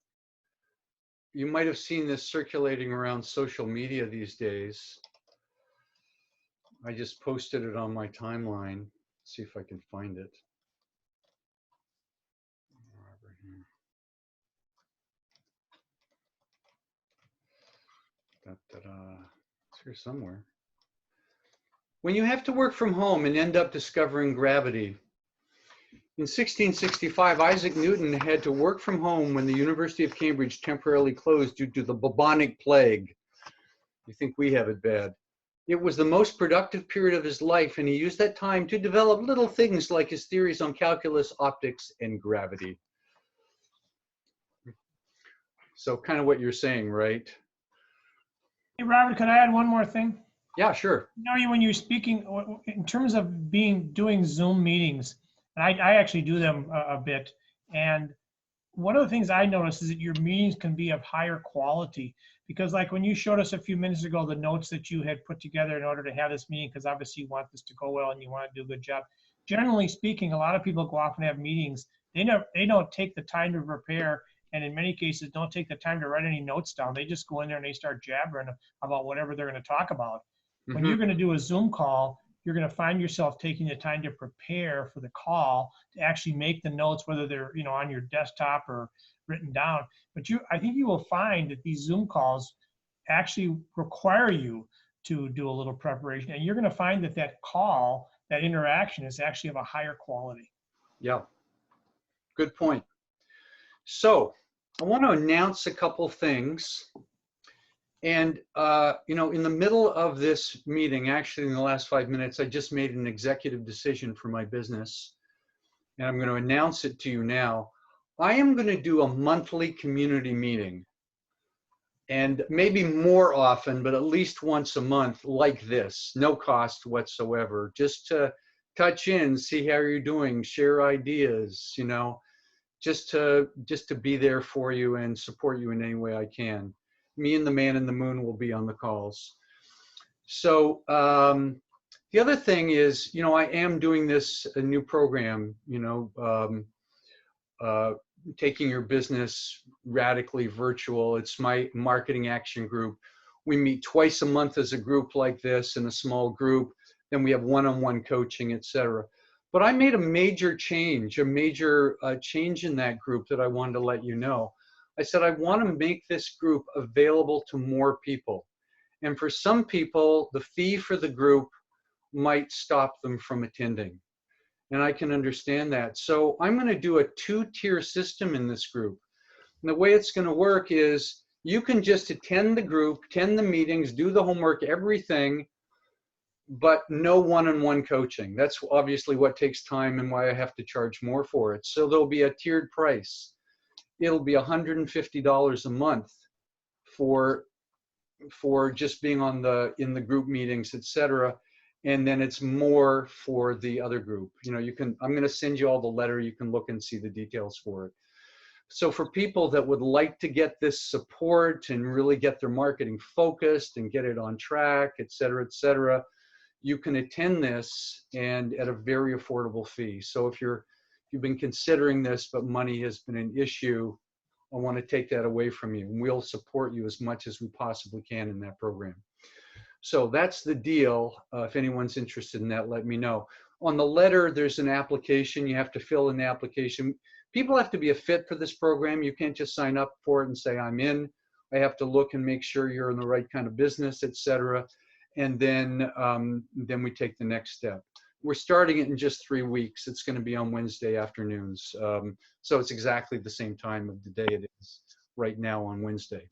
You might have seen this circulating around social media these days. I just posted it on my timeline. Let's see if I can find it. It's here somewhere. When you have to work from home and end up discovering gravity. In 1665, Isaac Newton had to work from home when the University of Cambridge temporarily closed due to the bubonic plague. You think we have it bad. It was the most productive period of his life, and he used that time to develop little things like his theories on calculus, optics, and gravity. So kind of what you're saying, right? Hey, Robert, could I add one more thing? Yeah, sure. You know, when you're speaking, in terms of doing Zoom meetings, and I actually do them a bit, and one of the things I noticed is that your meetings can be of higher quality, because like when you showed us a few minutes ago, the notes that you had put together in order to have this meeting, because obviously you want this to go well and you want to do a good job. Generally speaking, a lot of people go off and have meetings. They don't take the time to prepare, and in many cases don't take the time to write any notes down. They just go in there and they start jabbering about whatever they're going to talk about. When you're going to do a Zoom call, you're going to find yourself taking the time to prepare for the call, to actually make the notes, whether they're, you know, on your desktop or written down. But I think you will find that these Zoom calls actually require you to do a little preparation, and you're going to find that that call, that interaction, is actually of a higher quality. Yeah, good point. So I want to announce a couple things. And, you know, in the middle of this meeting, actually in the last 5 minutes, I just made an executive decision for my business. And I'm going to announce it to you now. I am going to do a monthly community meeting. And maybe more often, but at least once a month, like this, no cost whatsoever, just to touch in, see how you're doing, share ideas, you know, just to be there for you and support you in any way I can. Me and the man in the moon will be on the calls. So the other thing is, you know, I am doing a new program, you know, taking your business radically virtual. It's my marketing action group. We meet twice a month as a group like this, in a small group. Then we have one-on-one coaching, etc. But I made a major change in that group that I wanted to let you know. I said, I want to make this group available to more people. And for some people, the fee for the group might stop them from attending. And I can understand that. So I'm going to do a 2-tier system in this group. And the way it's going to work is you can just attend the group, attend the meetings, do the homework, everything, but no one-on-one coaching. That's obviously what takes time and why I have to charge more for it. So there'll be a tiered price. It'll be $150 a month for just being in the group meetings, etc. And then it's more for the other group. You know, I'm going to send you all the letter. You can look and see the details for it. So for people that would like to get this support and really get their marketing focused and get it on track, etc., etc., you can attend this and at a very affordable fee. So if you've been considering this, but money has been an issue, I want to take that away from you. And we'll support you as much as we possibly can in that program. So that's the deal. If anyone's interested in that, let me know. On the letter, there's an application. You have to fill in the application. People have to be a fit for this program. You can't just sign up for it and say, I'm in. I have to look and make sure you're in the right kind of business, etc. And then we take the next step. we're starting it in just 3 weeks. It's going to be on Wednesday afternoons. So it's exactly the same time of the day it is right now on Wednesday.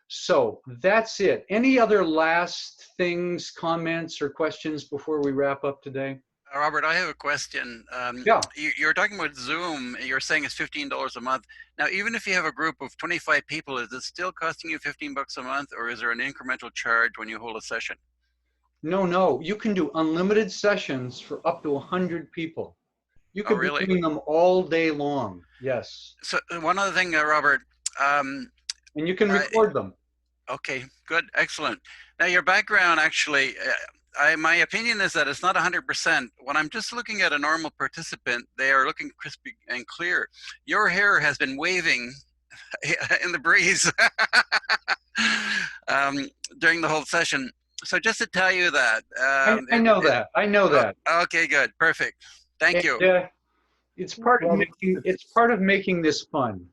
So that's it. Any other last things, comments, or questions before we wrap up today? Robert, I have a question. Yeah. You're talking about Zoom. You're saying it's $15 a month. Now, even if you have a group of 25 people, is it still costing you $15 a month, or is there an incremental charge when you hold a session? No. You can do unlimited sessions for up to 100 people. You could be doing them all day long. Yes. So one other thing, Robert. And you can record them. Okay, good, excellent. Now your background actually, my opinion is that it's not 100%. When I'm just looking at a normal participant, they are looking crispy and clear. Your hair has been waving in the breeze during the whole session. So just to tell you that. I know that. I know that. Okay, good, perfect. Thank you. It's part of making this fun.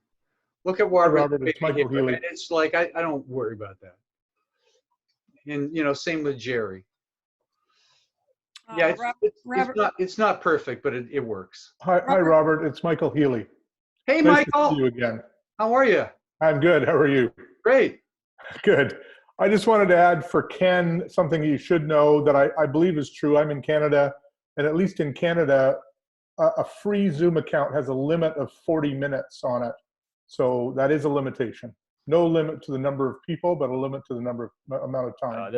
Look at Robert, it's Michael Healy. And it's like I don't worry about that. And same with Jerry. Yeah, it's not perfect, but it works. Hi, Robert. It's Michael Healy. Hey, nice Michael. To see you again. How are you? I'm good. How are you? Great. Good. I just wanted to add for Ken something you should know that I believe is true. I'm in Canada, and at least in Canada, a free Zoom account has a limit of 40 minutes on it. So that is a limitation. No limit to the number of people, but a limit to the amount of time.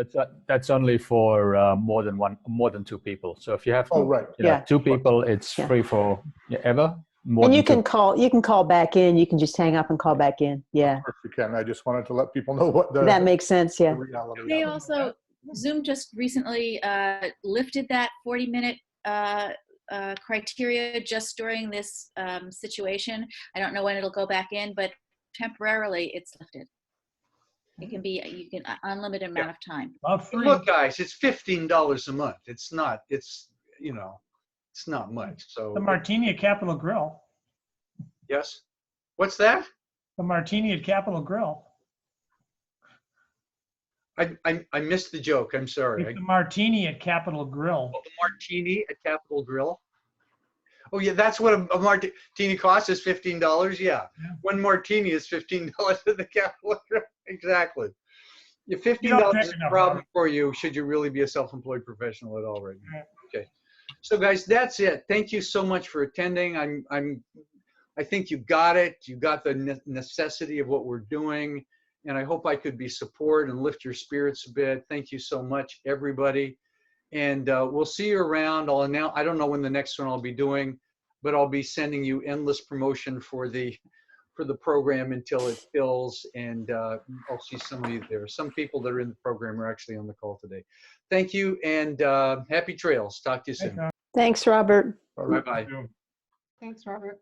That's only for more than 2 people. So if you have right. 2 people, it's free for ever. And you can call back in. You can just hang up and call back in. Yeah. Of course you can. I just wanted to let people know what that makes sense. Yeah. They also Zoom just recently lifted that 40-minute criteria just during this situation. I don't know when it'll go back in, but temporarily it's lifted. It can be unlimited amount of time. Look, guys, it's $15 a month. It's not much. So the Martini at Capitol Grill. Yes. What's that? The Martini at Capitol Grill. I missed the joke. I'm sorry. The Martini at Capitol Grill. Oh, the Martini at Capitol Grill. Oh yeah, that's what a martini costs, is $15. Yeah. One martini is $15 at the Capitol Grill. Exactly. Yeah, $15 is a problem for you. Should you really be a self-employed professional at all right now? Okay. So guys, that's it. Thank you so much for attending. I think you got it. You got the necessity of what we're doing. And I hope I could be support and lift your spirits a bit. Thank you so much, everybody. And we'll see you around. I don't know when the next one I'll be doing, but I'll be sending you endless promotion for the program until it fills. And I'll see some of you there. Some people that are in the program are actually on the call today. Thank you, and happy trails. Talk to you soon. Thanks, Robert. Bye-bye. Thanks, Robert.